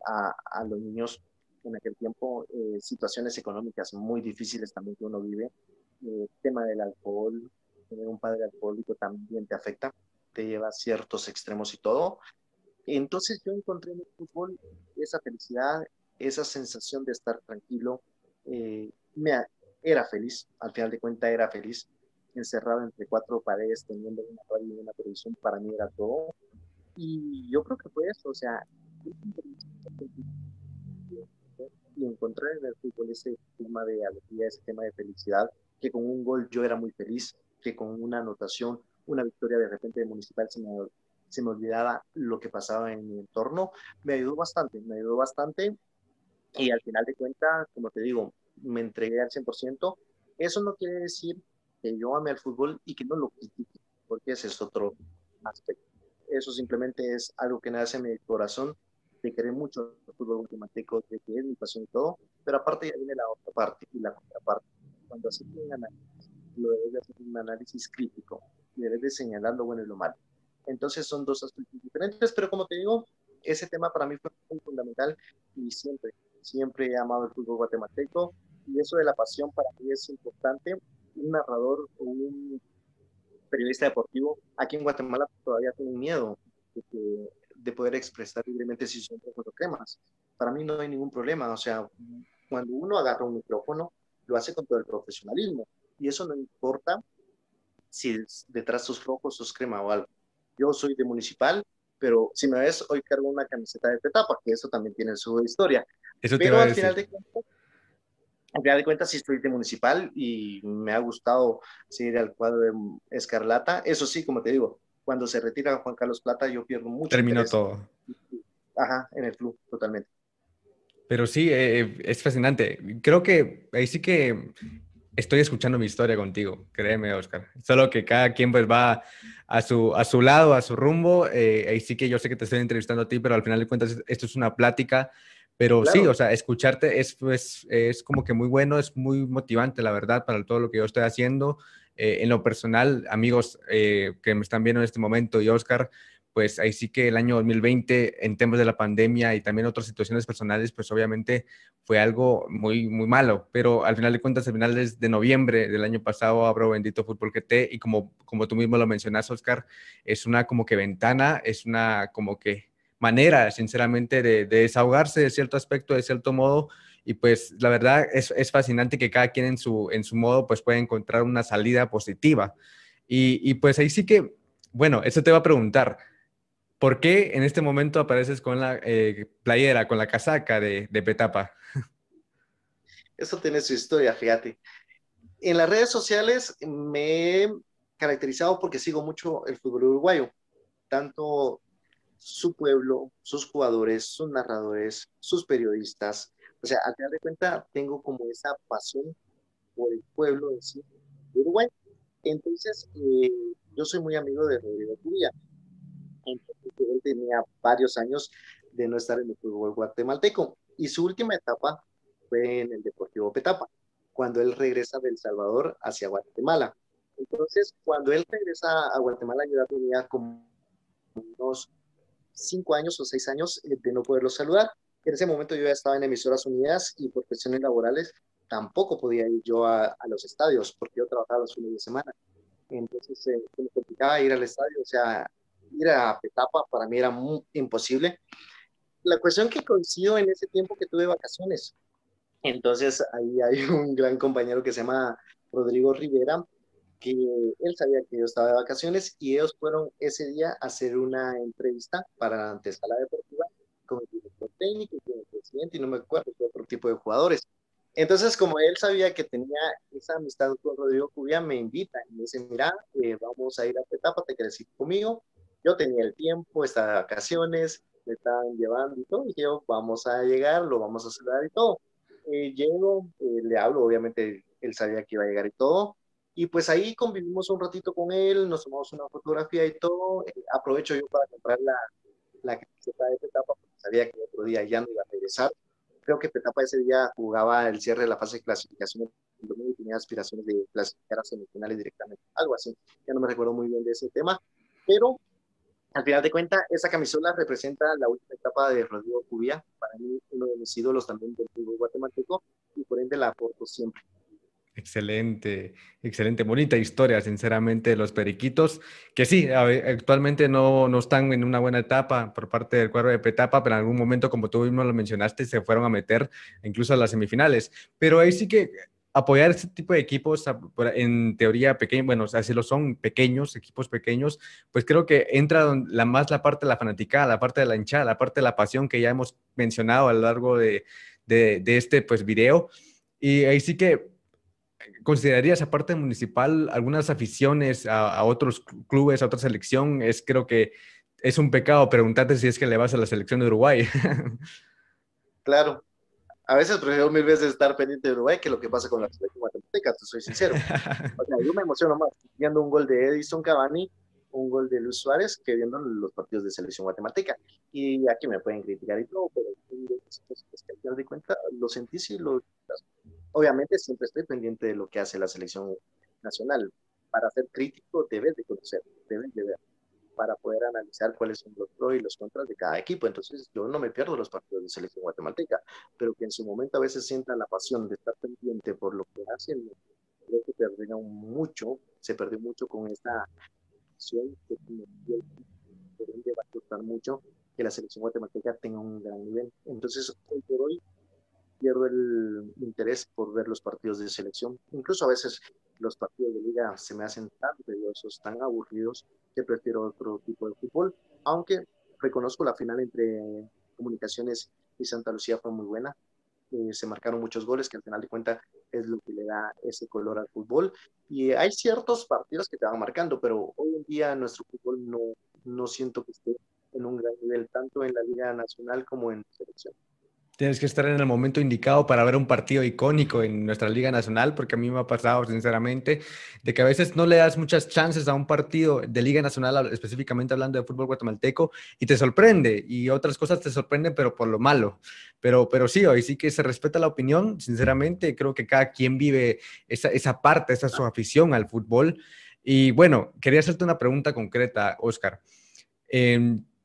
a los niños en aquel tiempo, situaciones económicas muy difíciles también que uno vive, tema del alcohol, tener un padre alcohólico también te afecta, te lleva a ciertos extremos y todo. Entonces yo encontré en el fútbol esa felicidad, esa sensación de estar tranquilo, eh, me, era feliz, al final de cuentas era feliz, encerrado entre cuatro paredes, teniendo una radio y una televisión, para mí era todo. Y yo creo que fue eso, o sea, y encontrar en el fútbol ese tema de alegría, ese tema de felicidad, que con un gol yo era muy feliz, que con una anotación, una victoria de repente de Municipal se me olvidaba lo que pasaba en mi entorno, me ayudó bastante y al final de cuentas, como te digo, me entregué al 100%. Eso no quiere decir que yo ame al fútbol y que no lo critique, porque ese es otro aspecto. Eso simplemente es algo que nace en mi corazón, de querer mucho el fútbol guatemalteco, de que es mi pasión y todo, pero aparte ya viene la otra parte y la contraparte. cuando haces un análisis, lo debes de hacer un análisis crítico, y debes de señalar lo bueno y lo malo. Entonces son dos aspectos diferentes, pero como te digo, ese tema para mí fue muy fundamental y siempre he amado el fútbol guatemalteco y eso de la pasión para mí es importante. Un narrador o un periodista deportivo aquí en Guatemala todavía tienen miedo de poder expresar libremente si son rojos o cremas. Para mí no hay ningún problema, o sea, cuando uno agarra un micrófono, lo hace con todo el profesionalismo y eso no importa si detrás sos rojo, sos crema o algo. Yo soy de Municipal, pero si me ves, hoy cargo una camiseta de Petapa, que eso también tiene su historia. Eso te iba Pero a decir. al final de cuentas sí estoy de Municipal y me ha gustado seguir al cuadro de Escarlata. Eso sí, como te digo, cuando se retira Juan Carlos Plata, yo pierdo mucho Terminó interés. todo. Ajá, en el club, totalmente. Pero sí, es fascinante. Creo que ahí sí que estoy escuchando mi historia contigo, créeme, Oscar. Solo que cada quien pues va a su lado, a su rumbo. Ahí sí que yo sé que te estoy entrevistando a ti, pero al final de cuentas esto es una plática. Pero sí, o Claro, sea, escucharte es como que muy bueno, es muy motivante, la verdad, para todo lo que yo estoy haciendo. En lo personal, amigos que me están viendo en este momento y Oscar, pues ahí sí que el año 2020, en temas de la pandemia y también otras situaciones personales, pues obviamente fue algo muy, muy malo. Pero al final de cuentas, a finales de noviembre del año pasado, abro Bendito Fútbol GT y como tú mismo lo mencionas, Oscar, es una como que ventana, es una como que manera, sinceramente, de desahogarse de cierto aspecto, de cierto modo. Y pues la verdad es fascinante que cada quien en su modo pues puede encontrar una salida positiva. Y pues ahí sí que, bueno, eso te va a preguntar. ¿Por qué en este momento apareces con la playera, con la casaca de Petapa? eso tiene su historia, fíjate. En las redes sociales me he caracterizado porque sigo mucho el fútbol uruguayo, tanto su pueblo, sus jugadores, sus narradores, sus periodistas. O sea, al final de cuentas, tengo como esa pasión por el pueblo en sí de Uruguay. Entonces, yo soy muy amigo de Rodrigo Curía. Entonces, él tenía varios años de no estar en el fútbol guatemalteco. Y su última etapa fue en el Deportivo Petapa, cuando él regresa de El Salvador hacia Guatemala. Entonces, cuando él regresa a Guatemala, yo ya tenía como unos 5 años o 6 años de no poderlo saludar. En ese momento yo ya estaba en Emisoras Unidas y por cuestiones laborales tampoco podía ir yo a los estadios porque yo trabajaba los fines de semana. Entonces se me complicaba ir al estadio, o sea, ir a Petapa para mí era muy imposible. La cuestión que coincido en ese tiempo que tuve vacaciones. Entonces ahí hay un gran compañero que se llama Rodrigo Rivera, que él sabía que yo estaba de vacaciones y ellos fueron ese día a hacer una entrevista para la antesala deportiva con el director técnico, con el presidente y no me acuerdo qué otro tipo de jugadores. Entonces, como él sabía que tenía esa amistad con Rodrigo Cubia, me invita y me dice, mira, vamos a ir a Petapa, ¿te quieres ir conmigo? Yo tenía el tiempo, estaba de vacaciones, me estaban llevando y todo, y yo, vamos a llegar, lo vamos a saludar y todo. Llego, le hablo, obviamente él sabía que iba a llegar y todo, y pues ahí convivimos un ratito con él, nos tomamos una fotografía y todo. Aprovecho yo para comprar la camiseta de Petapa porque sabía que el otro día ya no iba a regresar. Creo que Petapa ese día jugaba el cierre de la fase de clasificación y tenía aspiraciones de clasificar a semifinales directamente, algo así. Ya no me recuerdo muy bien de ese tema, pero al final de cuentas, esa camisola representa la última etapa de Rodrigo Cubía, para mí uno de mis ídolos también del fútbol guatemalteco, y por ende la aporto siempre. Excelente, excelente, bonita historia, sinceramente, de los Periquitos, que sí, actualmente no están en una buena etapa por parte del cuadro de Petapa, pero en algún momento, como tú mismo lo mencionaste, se fueron a meter incluso a las semifinales. Pero ahí sí que apoyar este tipo de equipos, en teoría pequeños, bueno, o sea, si lo son pequeños, equipos pequeños, pues creo que entra más la parte de la fanaticada, la parte de la hinchada, la parte de la pasión que ya hemos mencionado a lo largo de este pues video. Y ahí sí que ¿considerarías, aparte de Municipal, algunas aficiones a otros clubes, a otra selección? Creo que es un pecado preguntarte si es que le vas a la selección de Uruguay. Claro, a veces prefiero mil veces estar pendiente de Uruguay que lo que pasa con la selección guatemalteca, te soy sincero. O sea, yo me emociono más viendo un gol de Edison Cavani, un gol de Luis Suárez, que viendo los partidos de selección guatemalteca. Y aquí me pueden criticar y todo, pero es que al final de cuentas lo sentís y lo disfrutas. Obviamente siempre estoy pendiente de lo que hace la selección nacional. Para ser crítico debes de conocer, debes de ver, para poder analizar cuáles son los pros y los contras de cada equipo. Entonces, yo no me pierdo los partidos de selección guatemalteca, pero que en su momento a veces sientan la pasión de estar pendiente por lo que hacen, creo que perdieron mucho, se perdió mucho con esta acción que por ende va a costar mucho que la selección guatemalteca tenga un gran nivel. Entonces, hoy por hoy pierdo el interés por ver los partidos de selección. Incluso a veces los partidos de liga se me hacen tan tediosos, tan aburridos, que prefiero otro tipo de fútbol. Aunque reconozco la final entre Comunicaciones y Santa Lucía fue muy buena. Se marcaron muchos goles que al final de cuentas es lo que le da ese color al fútbol. Y hay ciertos partidos que te van marcando, pero hoy en día nuestro fútbol no siento que esté en un gran nivel, tanto en la Liga Nacional como en selección. Tienes que estar en el momento indicado para ver un partido icónico en nuestra Liga Nacional, porque a mí me ha pasado, sinceramente, de que a veces no le das muchas chances a un partido de Liga Nacional, específicamente hablando de fútbol guatemalteco, y te sorprende, y otras cosas te sorprenden, pero por lo malo. Pero sí, hoy sí que se respeta la opinión, sinceramente, creo que cada quien vive esa parte, esa es su afición al fútbol. Y bueno, quería hacerte una pregunta concreta, Oscar.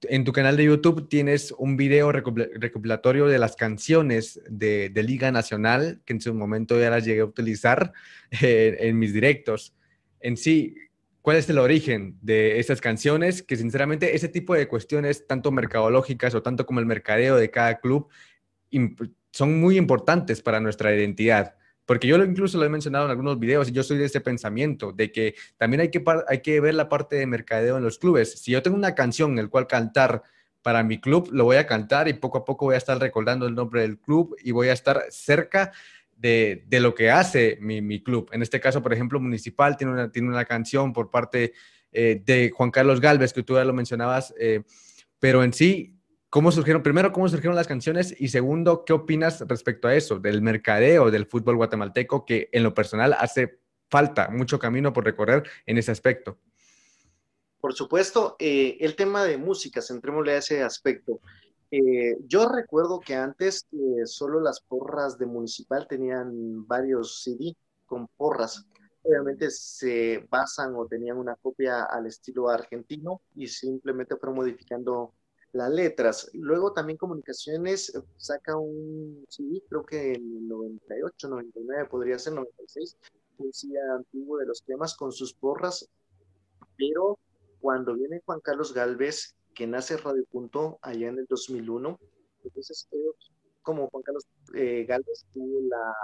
En tu canal de YouTube tienes un video recopilatorio de las canciones de Liga Nacional, que en su momento ya las llegué a utilizar en mis directos. En sí, ¿cuál es el origen de estas canciones? Que sinceramente ese tipo de cuestiones, tanto mercadológicas o tanto como el mercadeo de cada club, son muy importantes para nuestra identidad. Porque yo incluso lo he mencionado en algunos videos y yo soy de ese pensamiento, de que también hay que ver la parte de mercadeo en los clubes. Si yo tengo una canción en la cual cantar para mi club, lo voy a cantar y poco a poco voy a estar recordando el nombre del club y voy a estar cerca de lo que hace mi club. En este caso, por ejemplo, Municipal tiene una canción por parte de Juan Carlos Galvez, que tú ya lo mencionabas, pero en sí, ¿cómo surgieron? Primero, ¿cómo surgieron las canciones? Y segundo, ¿qué opinas respecto a eso, del mercadeo del fútbol guatemalteco, que en lo personal hace falta mucho camino por recorrer en ese aspecto? Por supuesto, el tema de música, centrémosle a ese aspecto. Yo recuerdo que antes solo las porras de Municipal tenían varios CD con porras. Obviamente se basan o tenían una copia al estilo argentino y simplemente fueron modificando las letras. Luego también Comunicaciones saca un CD, creo que en 98, 99, podría ser 96, un CD antiguo de los temas con sus porras, pero cuando viene Juan Carlos Galvez, que nace Radio Punto allá en el 2001, entonces ellos, como Juan Carlos Galvez tuvo la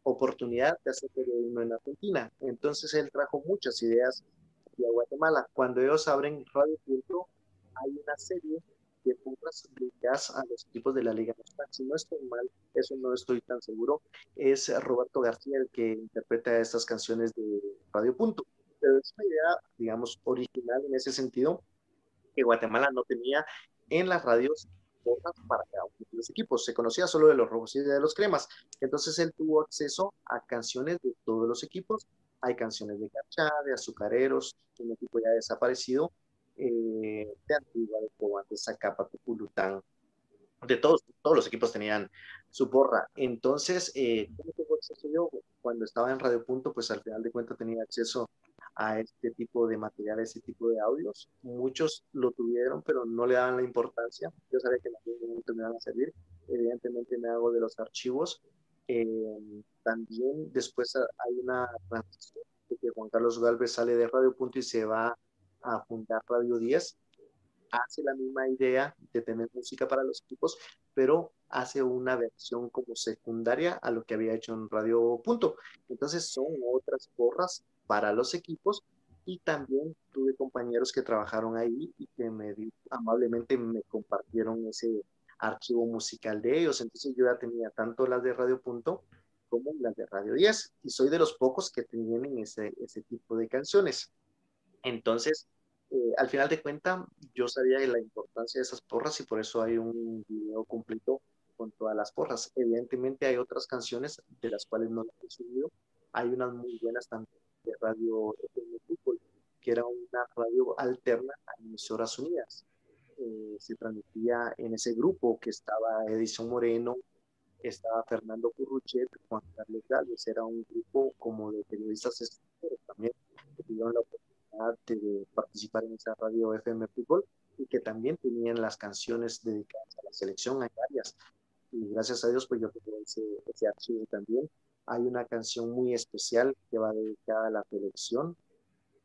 oportunidad de hacer periodismo en Argentina, entonces él trajo muchas ideas de Guatemala. Cuando ellos abren Radio Punto, hay una serie de porras dedicadas a los equipos de la Liga Nacional. Si no estoy mal, eso no estoy tan seguro, es Roberto García el que interpreta estas canciones de Radio Punto. Pero es una idea, digamos, original en ese sentido, que Guatemala no tenía en las radios porras para cada uno de los equipos. Se conocía solo de los rojos y de los cremas. Entonces él tuvo acceso a canciones de todos los equipos. Hay canciones de Cachá, de Azucareros, un equipo ya desaparecido, de Antigua, de Cobán, de Zacapa, de Culután, de todos los equipos tenían su porra. Entonces, ¿cómo tuvo acceso yo? Cuando estaba en Radio Punto, pues al final de cuentas tenía acceso a este tipo de material, a este tipo de audios. Muchos lo tuvieron, pero no le daban la importancia. Yo sabía que en algún momento me iban a servir. Evidentemente me hago de los archivos. Eh, También después hay una transición de que Juan Carlos Galvez sale de Radio Punto y se va a fundar Radio 10, hace la misma idea de tener música para los equipos, pero hace una versión como secundaria a lo que había hecho en Radio Punto. Entonces son otras porras para los equipos y también tuve compañeros que trabajaron ahí y que amablemente me compartieron ese archivo musical de ellos. Entonces yo ya tenía tanto las de Radio Punto como las de Radio 10 y soy de los pocos que tienen ese tipo de canciones. Entonces, al final de cuentas, yo sabía de la importancia de esas porras y por eso hay un video completo con todas las porras. Evidentemente hay otras canciones de las cuales no las he subido. Hay unas muy buenas también de Radio FM Fútbol, que era una radio alterna a emisoras unidas. Se transmitía en ese grupo que estaba Edison Moreno, estaba Fernando Curruchet, Juan Carlos Gálvez, era un grupo como de periodistas extranjeros también que tuvieron la oportunidad de participar en esa radio FM Fútbol y que también tenían las canciones dedicadas a la selección, hay varias, y gracias a Dios pues yo tengo ese archivo también. Hay una canción muy especial que va dedicada a la selección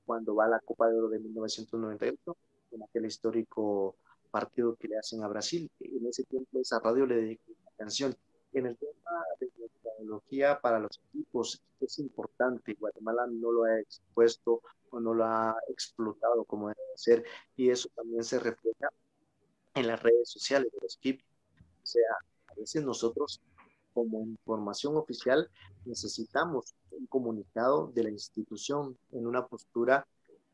cuando va a la Copa de Oro de 1998, en aquel histórico partido que le hacen a Brasil. En ese tiempo esa radio le dedicó una canción. En el tema de la tecnología para los equipos es importante. Guatemala no lo ha expuesto o no lo ha explotado como debe ser, y eso también se refleja en las redes sociales de los equipos. O sea, a veces nosotros como información oficial necesitamos un comunicado de la institución en una postura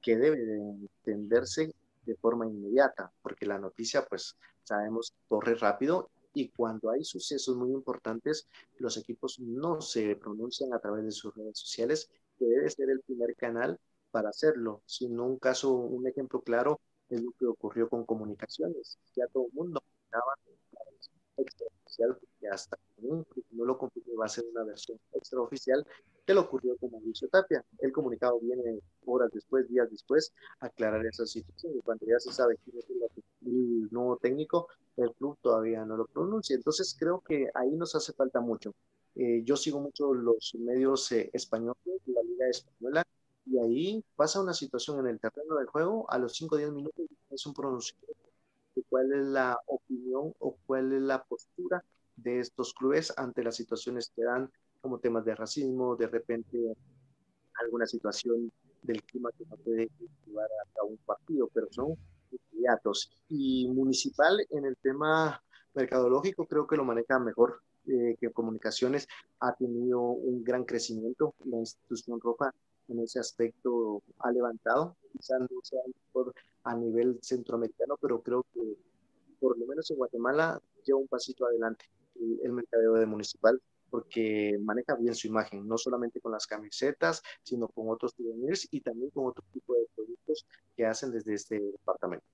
que debe de entenderse de forma inmediata, porque la noticia, pues sabemos, corre rápido y cuando hay sucesos muy importantes, los equipos no se pronuncian a través de sus redes sociales, que debe ser el primer canal para hacerlo. Sino un caso, un ejemplo claro es lo que ocurrió con comunicaciones. Ya todo el mundo estaba extraoficial, porque hasta que no lo confirmó va a ser una versión extraoficial, que le ocurrió con Mauricio Tapia. El comunicado viene horas después, días después, a aclarar esa situación, y cuando ya se sabe quién es el nuevo técnico, el club todavía no lo pronuncia. Entonces creo que ahí nos hace falta mucho. Yo sigo mucho los medios españoles, la Liga Española, y ahí pasa una situación en el terreno del juego, a los 5 o 10 minutos es un pronunciamiento de cuál es la opinión o cuál es la postura de estos clubes ante las situaciones que dan, como temas de racismo, de repente alguna situación del clima que no puede llevar a un partido, pero son inmediatos. Y Municipal en el tema mercadológico creo que lo maneja mejor que Comunicaciones, ha tenido un gran crecimiento, la institución roja en ese aspecto ha levantado, quizás no sea mejor a nivel centroamericano, pero creo que por lo menos en Guatemala lleva un pasito adelante el mercadeo de Municipal, porque maneja bien su imagen, no solamente con las camisetas, sino con otros souvenirs y también con otro tipo de productos que hacen desde este departamento.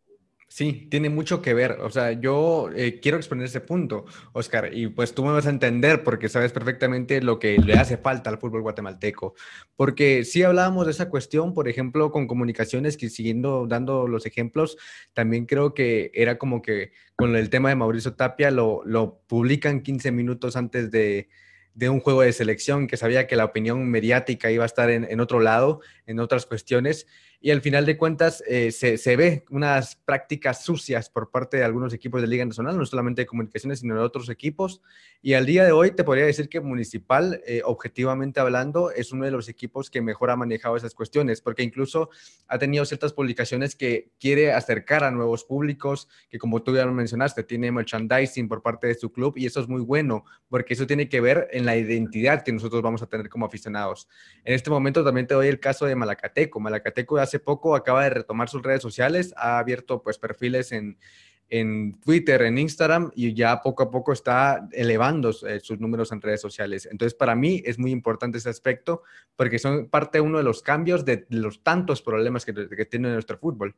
Sí, tiene mucho que ver. O sea, yo quiero exponer ese punto, Oscar, y pues tú me vas a entender porque sabes perfectamente lo que le hace falta al fútbol guatemalteco. Porque sí hablábamos de esa cuestión, por ejemplo, con comunicaciones, que siguiendo dando los ejemplos, también creo que era como que con el tema de Mauricio Tapia lo publican 15 minutos antes de un juego de selección, que sabía que la opinión mediática iba a estar en otro lado, en otras cuestiones y al final de cuentas se ve unas prácticas sucias por parte de algunos equipos de Liga Nacional, no solamente de Comunicaciones, sino de otros equipos. Y al día de hoy te podría decir que Municipal, objetivamente hablando, es uno de los equipos que mejor ha manejado esas cuestiones, porque incluso ha tenido ciertas publicaciones que quiere acercar a nuevos públicos, que como tú ya lo mencionaste, tiene merchandising por parte de su club y eso es muy bueno, porque eso tiene que ver en la identidad que nosotros vamos a tener como aficionados. En este momento también te doy el caso de Malacateco. Malacateco hace poco acaba de retomar sus redes sociales, ha abierto pues perfiles en Twitter, en Instagram y ya poco a poco está elevando sus números en redes sociales. Entonces para mí es muy importante ese aspecto porque son parte de uno de los cambios de los tantos problemas que tiene nuestro fútbol.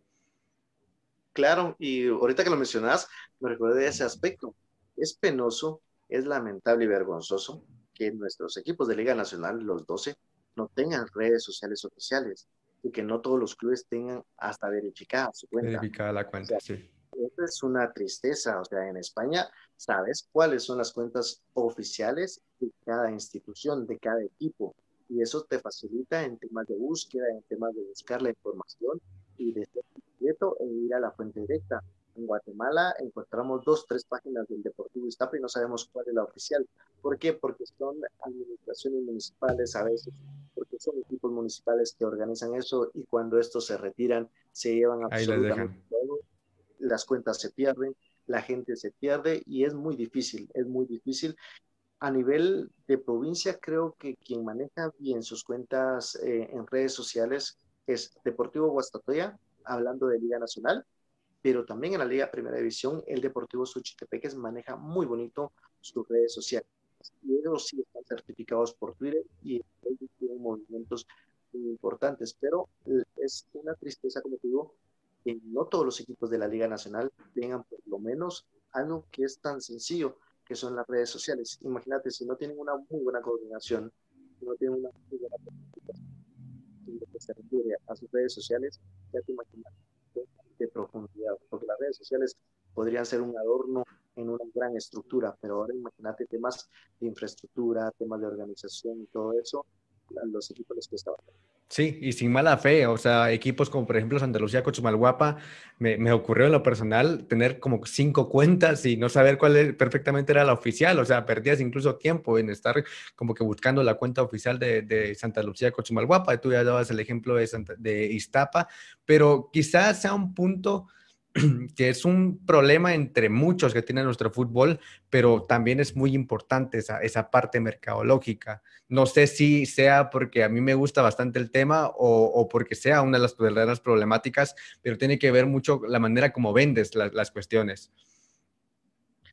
Claro, y ahorita que lo mencionas, me recuerda ese aspecto. Es penoso, es lamentable y vergonzoso que nuestros equipos de Liga Nacional, los 12, no tengan redes sociales oficiales y que no todos los clubes tengan hasta verificada su cuenta. Verificada la O cuenta, sea, sí. esto es una tristeza. O sea, en España sabes cuáles son las cuentas oficiales de cada institución, de cada equipo, y eso te facilita en temas de búsqueda, en temas de buscar la información y de ser discreto e ir a la fuente directa. En Guatemala encontramos dos, tres páginas del Deportivo Iztapa y no sabemos cuál es la oficial. ¿Por qué? Porque son administraciones municipales a veces, porque son equipos municipales que organizan eso y cuando estos se retiran se llevan Ahí las absolutamente dejan. todo, las cuentas se pierden, la gente se pierde y es muy difícil, es muy difícil. A nivel de provincia, creo que quien maneja bien sus cuentas en redes sociales es Deportivo Guastatoya, hablando de Liga Nacional, pero también en la Liga Primera División, el Deportivo Suchitepeques maneja muy bonito sus redes sociales. Y ellos sí están certificados por Twitter y ellos tienen movimientos muy importantes, pero es una tristeza, como te digo, que no todos los equipos de la Liga Nacional tengan por lo menos algo que es tan sencillo. que son las redes sociales. Imagínate, si no tienen una muy buena coordinación, si no tienen una muy buena planificación en lo que se refiere a sus redes sociales, ya te imaginas de profundidad, porque las redes sociales podrían ser un adorno en una gran estructura, pero ahora imagínate temas de infraestructura, temas de organización y todo eso, los equipos les cuesta bastante. Sí, y sin mala fe, o sea, equipos como por ejemplo Santa Lucía Cochumalguapa, me ocurrió en lo personal tener como 5 cuentas y no saber perfectamente era la oficial, o sea, perdías incluso tiempo en estar como que buscando la cuenta oficial de Santa Lucía Cochumalguapa, y tú ya dabas el ejemplo de Iztapa, pero quizás sea un punto que es un problema entre muchos que tiene nuestro fútbol, pero también es muy importante esa parte mercadológica. No sé si sea porque a mí me gusta bastante el tema o porque sea una de las verdaderas problemáticas, pero tiene que ver mucho la manera como vendes las cuestiones.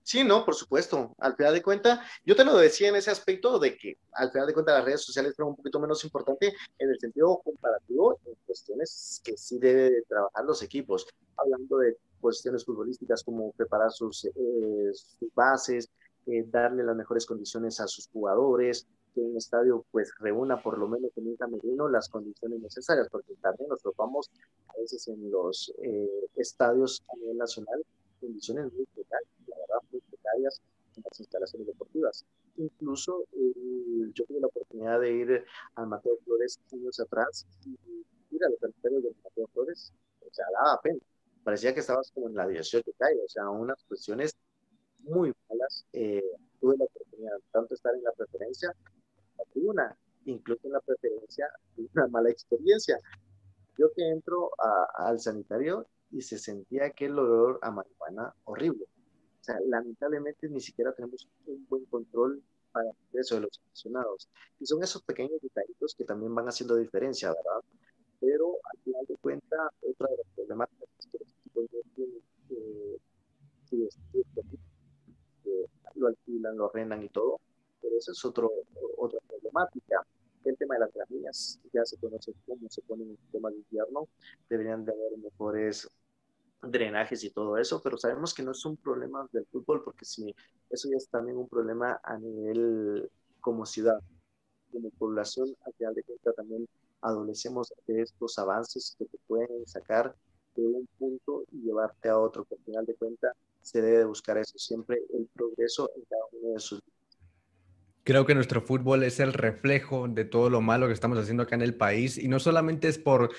Sí, no, por supuesto. Al final de cuentas, yo te lo decía en ese aspecto de que al final de cuentas las redes sociales fueron un poquito menos importante en el sentido comparativo, en cuestiones que sí debe de trabajar los equipos, hablando de cuestiones futbolísticas como preparar sus bases, darle las mejores condiciones a sus jugadores, que un estadio pues reúna por lo menos en un camerino las condiciones necesarias, porque también nos topamos a veces en los estadios a nivel nacional condiciones muy precarias, la verdad, muy precarias en las instalaciones deportivas. Incluso yo tuve la oportunidad de ir al Mateo Flores años atrás y ir a los sanitarios del Mateo Flores, o sea, daba pena. Parecía que estabas como en la 18 calle, o sea, unas cuestiones muy malas. Tuve la oportunidad tanto de estar en la preferencia, la tribuna, incluso en la preferencia, una mala experiencia. Yo que entro al sanitario y se sentía aquel olor a marihuana horrible. O sea, lamentablemente ni siquiera tenemos un buen control para eso de los aficionados. Y son esos pequeños detallitos que también van haciendo diferencia, ¿verdad? Pero al final de cuentas, otra de las problemáticas es que los equipos no tienen lo alquilan, lo arrendan y todo, pero eso es otra problemática. El tema de las gramíneas, ya se conoce cómo se ponen en el tema de invierno, deberían de haber mejores drenajes y todo eso, pero sabemos que no es un problema del fútbol, porque sí, eso ya es también un problema a nivel como ciudad, como población, al final de cuentas también adolecemos de estos avances que te pueden sacar de un punto y llevarte a otro, que al final de cuentas se debe de buscar eso, siempre el progreso en cada uno de sus. Creo que nuestro fútbol es el reflejo de todo lo malo que estamos haciendo acá en el país y no solamente es por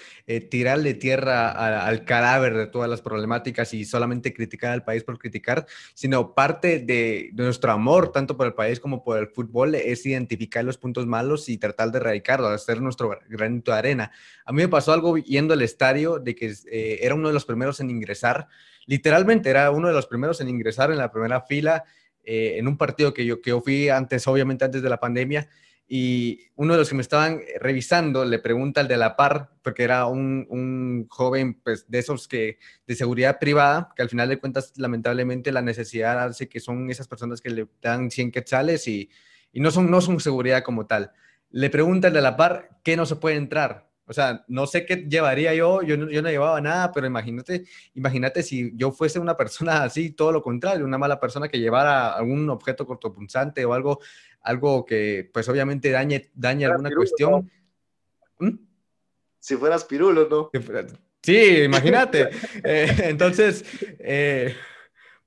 tirarle tierra al cadáver de todas las problemáticas y solamente criticar al país por criticar, sino parte de nuestro amor, tanto por el país como por el fútbol, es identificar los puntos malos y tratar de erradicarlos, hacer nuestro granito de arena. A mí me pasó algo yendo al estadio de que era uno de los primeros en ingresar, literalmente era uno de los primeros en ingresar en la primera fila en un partido que yo fui antes, obviamente antes de la pandemia, y uno de los que me estaban revisando le pregunta al de la par, porque era un joven pues, de esos que de seguridad privada, que al final de cuentas lamentablemente la necesidad hace que son esas personas que le dan 100 quetzales y no son seguridad como tal. Le pregunta al de la par qué no se puede entrar. O sea, no sé qué llevaría yo no llevaba nada, pero imagínate si yo fuese una persona así, todo lo contrario, una mala persona que llevara algún objeto cortopunzante o algo que pues obviamente dañe Fueras alguna pirulo, ¿no? cuestión. ¿Mm? Si fueras pirulo, ¿no? Sí, imagínate. Entonces,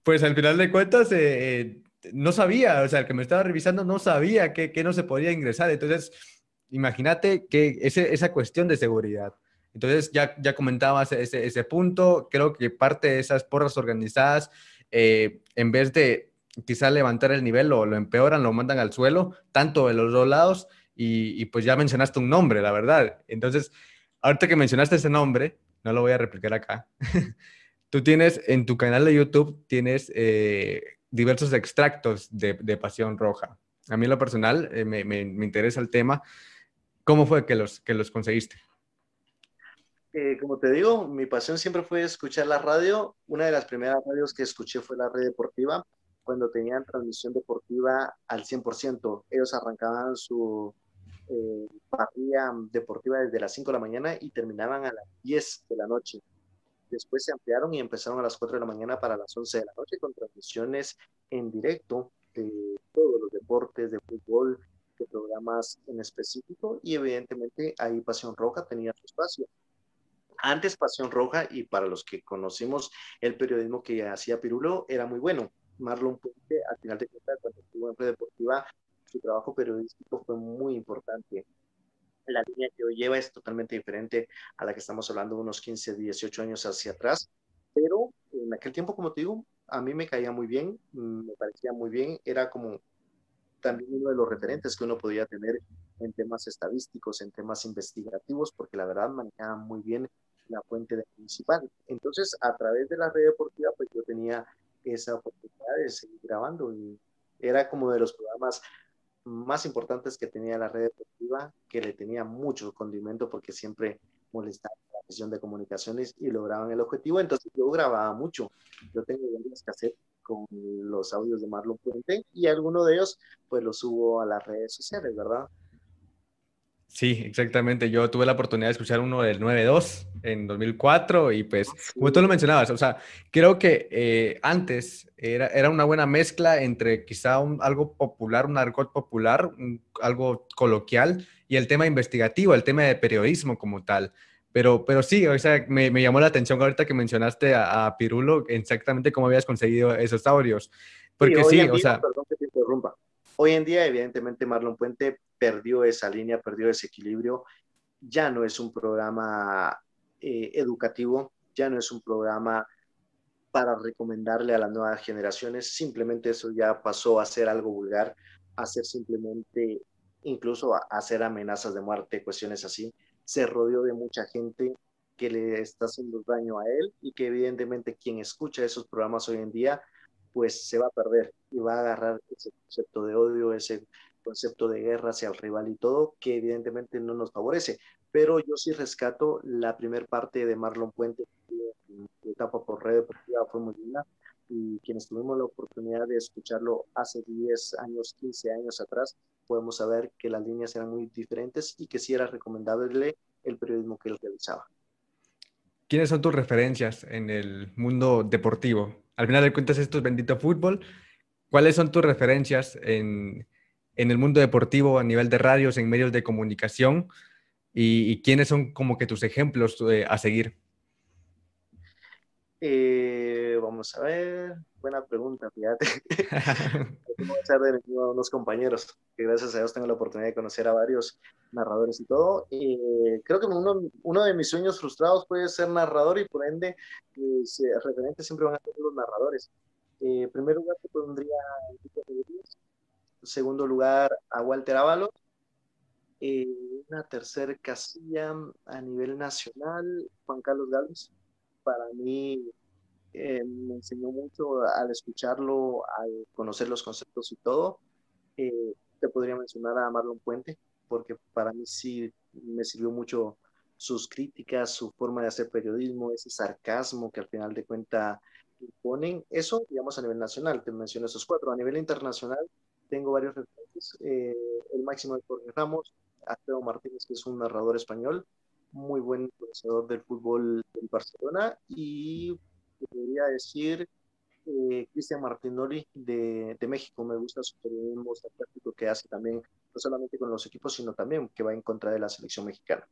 pues al final de cuentas, no sabía, o sea, el que me estaba revisando no sabía que no se podía ingresar. Entonces, imagínate que esa cuestión de seguridad. Entonces, ya comentabas ese punto, creo que parte de esas porras organizadas, en vez de quizá levantar el nivel, lo empeoran, lo mandan al suelo, tanto de los dos lados, y pues ya mencionaste un nombre, la verdad. Entonces, ahorita que mencionaste ese nombre, no lo voy a replicar acá. Tú tienes en tu canal de YouTube, tienes diversos extractos de Pasión Roja. A mí en lo personal me interesa el tema. ¿Cómo fue que los conseguiste? Como te digo, mi pasión siempre fue escuchar la radio. Una de las primeras radios que escuché fue la red deportiva, cuando tenían transmisión deportiva al 100%. Ellos arrancaban su parrilla deportiva desde las 5 de la mañana y terminaban a las 10 de la noche. Después se ampliaron y empezaron a las 4 de la mañana para las 11 de la noche con transmisiones en directo de todos los deportes, de fútbol, de programas en específico, y evidentemente ahí Pasión Roja tenía su espacio. Antes Pasión Roja, y para los que conocimos el periodismo que hacía Pirulo, era muy bueno. Marlon Puente, al final de cuentas, cuando estuvo en Red Deportiva, su trabajo periodístico fue muy importante. La línea que hoy lleva es totalmente diferente a la que estamos hablando unos 15, 18 años hacia atrás, pero en aquel tiempo, como te digo, a mí me caía muy bien, me parecía muy bien, era como también uno de los referentes que uno podía tener en temas estadísticos, en temas investigativos, porque la verdad manejaba muy bien la fuente de principal. Entonces, a través de la red deportiva, pues yo tenía esa oportunidad de seguir grabando y era como de los programas más importantes que tenía la red deportiva, que le tenía mucho condimento porque siempre molestaba la sesión de comunicaciones y lograban el objetivo. Entonces yo grababa mucho. Yo tengo varios cassettes con los audios de Marlon Puente y alguno de ellos pues los subo a las redes sociales, ¿verdad? Sí, exactamente. Yo tuve la oportunidad de escuchar uno del 9-2 en 2004 y pues, como tú lo Sí, mencionabas, o sea, creo que antes era una buena mezcla entre quizá algo popular, un argot popular, algo coloquial y el tema investigativo, el tema de periodismo como tal. Pero sí, o sea, me llamó la atención ahorita que mencionaste a Pirulo, exactamente cómo habías conseguido esos audios. sí, Porque hoy sí, en o día, sea, perdón que te interrumpa, hoy en día evidentemente Marlon Puente perdió esa línea, perdió ese equilibrio, ya no es un programa educativo, ya no es un programa para recomendarle a las nuevas generaciones. Simplemente eso ya pasó a ser algo vulgar, a ser simplemente, incluso a hacer amenazas de muerte, cuestiones así. Se rodeó de mucha gente que le está haciendo daño a él y que evidentemente quien escucha esos programas hoy en día, pues se va a perder y va a agarrar ese concepto de odio, ese concepto de guerra hacia el rival y todo, que evidentemente no nos favorece. Pero yo sí rescato la primer parte de Marlon Puente, su etapa por red deportiva fue muy linda y quienes tuvimos la oportunidad de escucharlo hace 10 años, 15 años atrás, podemos saber que las líneas eran muy diferentes y que sí era recomendable el periodismo que él realizaba. ¿quiénes son tus referencias en el mundo deportivo? Al final de cuentas, esto es bendito fútbol. ¿Cuáles son tus referencias en el mundo deportivo a nivel de radios, en medios de comunicación? Y quiénes son como que tus ejemplos a seguir? Vamos a ver, buena pregunta, fíjate. ¿Cómo ser de unos compañeros? Que gracias a Dios tengo la oportunidad de conocer a varios narradores y todo. Creo que uno de mis sueños frustrados puede ser narrador y por ende, referentes siempre van a ser los narradores. En primer lugar, te pondría a Enrique Rodríguez. En segundo lugar, a Walter Ábalos. Eh, una tercera casilla a nivel nacional, Juan Carlos Gálvez. Para mí, me enseñó mucho al escucharlo, al conocer los conceptos y todo. Te podría mencionar a Marlon Puente, porque para mí sí me sirvió mucho sus críticas, su forma de hacer periodismo, ese sarcasmo que al final de cuenta ponen. Eso, digamos, a nivel nacional, te menciono esos cuatro. A nivel internacional, tengo varios referentes. El máximo de Jorge Ramos, Alfredo Martínez, que es un narrador español, muy buen conocedor del fútbol del Barcelona, y podría decir Cristian Martinoli de México. Me gusta su periodismo táctico que hace también, no solamente con los equipos, sino también que va en contra de la selección mexicana.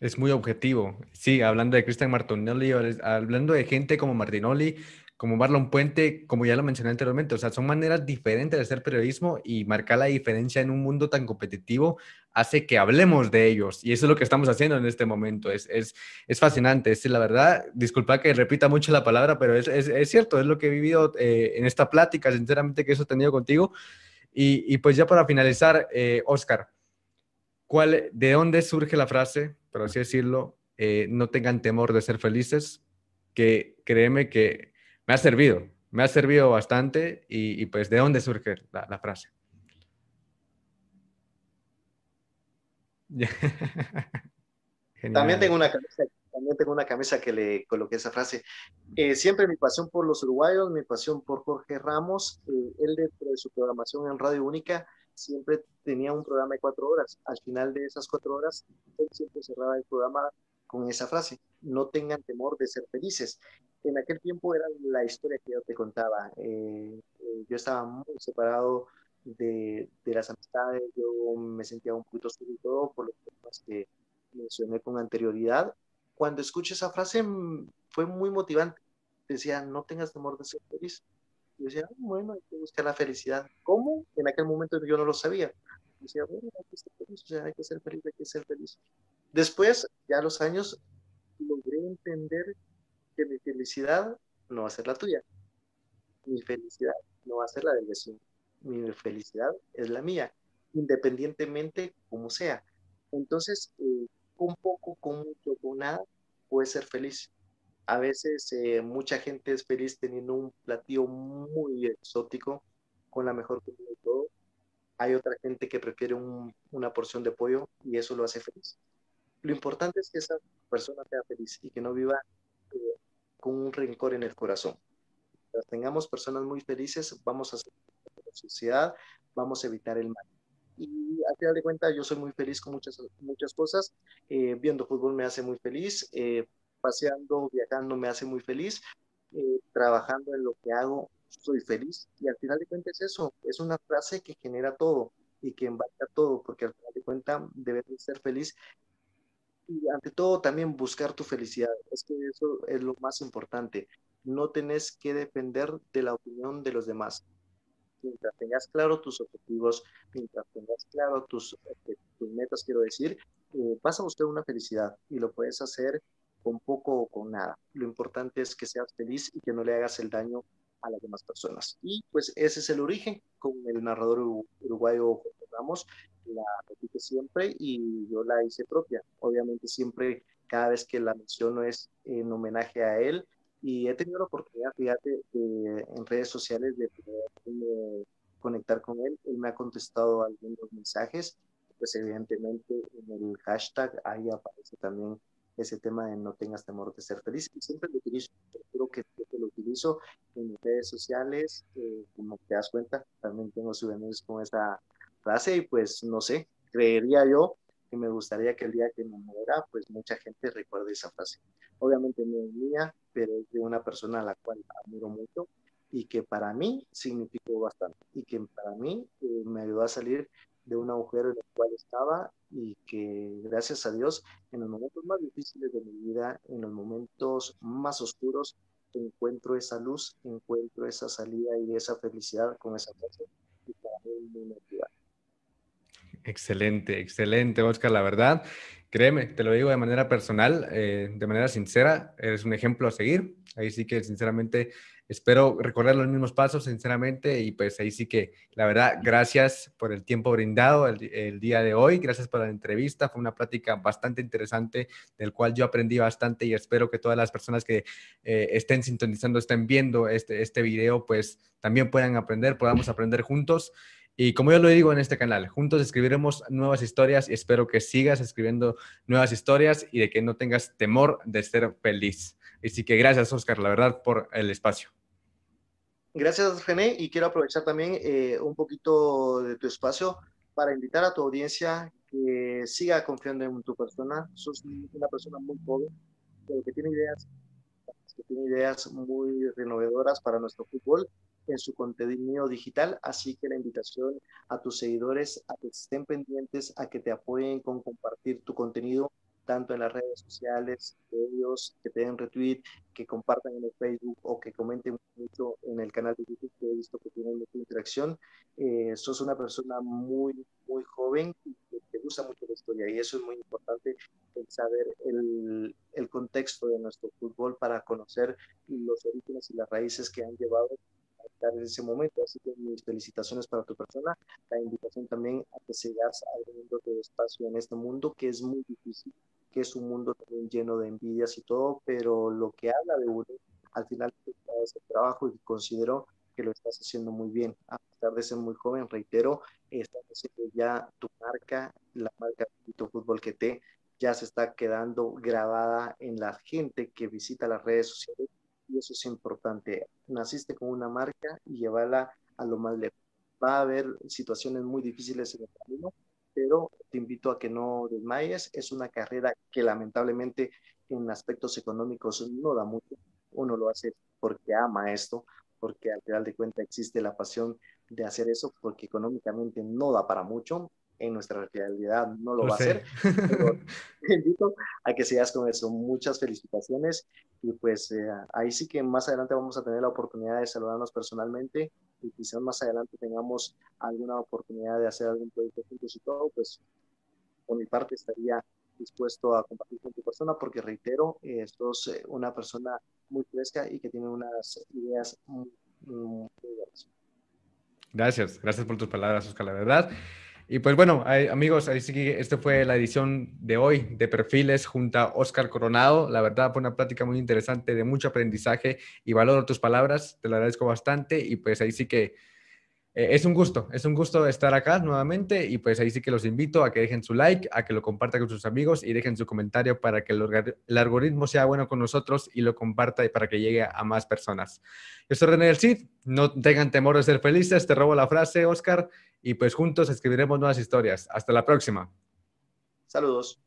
Es muy objetivo. Sí, hablando de Cristian Martinoli, hablando de gente como Martinoli, como Marlon Puente, como ya lo mencioné anteriormente, o sea, son maneras diferentes de hacer periodismo y marcar la diferencia en un mundo tan competitivo hace que hablemos de ellos. Y eso es lo que estamos haciendo en este momento. Es fascinante. Es la verdad, disculpa que repita mucho la palabra, pero es cierto, es lo que he vivido en esta plática, sinceramente, que eso he tenido contigo. Y pues ya para finalizar, Oscar. ¿De dónde surge la frase, por así decirlo, no tengan temor de ser felices? Que créeme que me ha servido bastante y pues ¿de dónde surge la frase? También tengo Genial. una camisa, también tengo una camisa que le coloqué esa frase. Siempre mi pasión por los uruguayos, mi pasión por Jorge Ramos, él dentro de su programación en Radio Única siempre tenía un programa de 4 horas. Al final de esas 4 horas, él siempre cerraba el programa con esa frase, no tengan temor de ser felices. En aquel tiempo era la historia que yo te contaba. Yo estaba muy separado de las amistades, yo me sentía un poquito solo y todo por los problemas que mencioné con anterioridad. Cuando escuché esa frase fue muy motivante. Decía, no tengas temor de ser feliz. Yo decía, bueno, hay que buscar la felicidad. ¿Cómo? En aquel momento yo no lo sabía. Decía, bueno, hay que ser feliz, o sea, hay que ser feliz, hay que ser feliz. Después, ya a los años, logré entender que mi felicidad no va a ser la tuya, mi felicidad no va a ser la del vecino, mi felicidad es la mía, independientemente como sea. Entonces, con poco, con mucho, con nada, puedes ser feliz. A veces mucha gente es feliz teniendo un platillo muy exótico, con la mejor comida y todo. Hay otra gente que prefiere una porción de pollo y eso lo hace feliz. Lo importante es que esa persona sea feliz y que no viva eh, con un rencor en el corazón. Mientras tengamos personas muy felices, vamos a hacer la sociedad, vamos a evitar el mal. Y al final de cuentas, yo soy muy feliz con muchas cosas. Viendo fútbol me hace muy feliz, paseando, viajando me hace muy feliz, trabajando en lo que hago, soy feliz. Y al final de cuentas es eso, es una frase que genera todo y que embarca todo, porque al final de cuentas debes de ser feliz y ante todo también buscar tu felicidad. Es que eso es lo más importante. No tenés que depender de la opinión de los demás. Mientras tengas claro tus objetivos, mientras tengas claro tus metas, quiero decir, vas a buscar una felicidad y lo puedes hacer con poco o con nada. Lo importante es que seas feliz y que no le hagas el daño a las demás personas. Y pues ese es el origen con el narrador uruguayo Jorge Ramos, la repite siempre y yo la hice propia. Obviamente siempre, cada vez que la menciono es en homenaje a él y he tenido la oportunidad, fíjate, en redes sociales de poder conectar con él. Él me ha contestado algunos mensajes, pues evidentemente en el hashtag ahí aparece también ese tema de no tengas temor de ser feliz. Y siempre lo utilizo, creo que lo utilizo en mis redes sociales, como te das cuenta, también tengo souvenirs con esa frase y pues no sé, creería yo que me gustaría que el día que me muera, pues mucha gente recuerde esa frase. Obviamente no es mía, pero es de una persona a la cual admiro mucho y que para mí significó bastante y que para mí me ayudó a salir de un agujero en el cual estaba y que gracias a Dios en los momentos más difíciles de mi vida, en los momentos más oscuros, encuentro esa luz, encuentro esa salida y esa felicidad con esa frase y para mí es muy motivante. Excelente, excelente, Oscar, la verdad. Créeme, te lo digo de manera personal, de manera sincera, eres un ejemplo a seguir. Ahí sí que, sinceramente, espero recorrer los mismos pasos, sinceramente, y pues ahí sí que, la verdad, gracias por el tiempo brindado el día de hoy, gracias por la entrevista, fue una plática bastante interesante, del cual yo aprendí bastante y espero que todas las personas que estén sintonizando, estén viendo este video, pues también puedan aprender, podamos aprender juntos. Y como yo lo digo en este canal, juntos escribiremos nuevas historias y espero que sigas escribiendo nuevas historias y de que no tengas temor de ser feliz. Así que gracias, Oscar, la verdad, por el espacio. Gracias, René, y quiero aprovechar también un poquito de tu espacio para invitar a tu audiencia que siga confiando en tu persona. Sos una persona muy joven, pero que tiene ideas muy renovadoras para nuestro fútbol en su contenido digital, así que la invitación a tus seguidores a que estén pendientes, a que te apoyen con compartir tu contenido tanto en las redes sociales, ellos que te den retweet, que compartan en el Facebook o que comenten mucho en el canal de YouTube, que he visto que tienen mucha interacción. Sos una persona muy joven y que te gusta mucho la historia y eso es muy importante, el saber el contexto de nuestro fútbol para conocer los orígenes y las raíces que han llevado a estar en ese momento. Así que mis felicitaciones para tu persona, la invitación también a que sigas abriendo tu espacio en este mundo que es muy difícil, que es un mundo también lleno de envidias y todo, pero lo que habla de uno al final es el trabajo y considero que lo estás haciendo muy bien. A pesar de ser muy joven, reitero, estás haciendo ya tu marca, la marca de tu fútbol que te ya se está quedando grabada en la gente que visita las redes sociales y eso es importante. Naciste con una marca y llevarla a lo más lejos. Va a haber situaciones muy difíciles en el camino, pero te invito a que no desmayes. Es una carrera que lamentablemente en aspectos económicos no da mucho. uno lo hace porque ama esto, porque al final de cuentas existe la pasión de hacer eso, porque económicamente no da para mucho, en nuestra realidad no lo Lo va a sé. hacer, pero te invito a que sigas con eso. Muchas felicitaciones y pues ahí sí que más adelante vamos a tener la oportunidad de saludarnos personalmente y quizás más adelante tengamos alguna oportunidad de hacer algún proyecto juntos y todo, pues por mi parte estaría dispuesto a compartir con tu persona porque reitero, sos una persona muy fresca y que tiene unas ideas muy buenas. Gracias, gracias por tus palabras, Oscar, la verdad. Y pues bueno, amigos, ahí sí que esta fue la edición de hoy de Perfiles junto a Oscar Coronado. La verdad fue una plática muy interesante, de mucho aprendizaje y valoro tus palabras, te lo agradezco bastante y pues ahí sí que es un gusto estar acá nuevamente y pues ahí sí que los invito a que dejen su like, a que lo compartan con sus amigos y dejen su comentario para que el algoritmo sea bueno con nosotros y lo comparta y para que llegue a más personas. Yo soy René del Cid, no tengan temor de ser felices, te robo la frase, Oscar, y pues juntos escribiremos nuevas historias. Hasta la próxima. Saludos.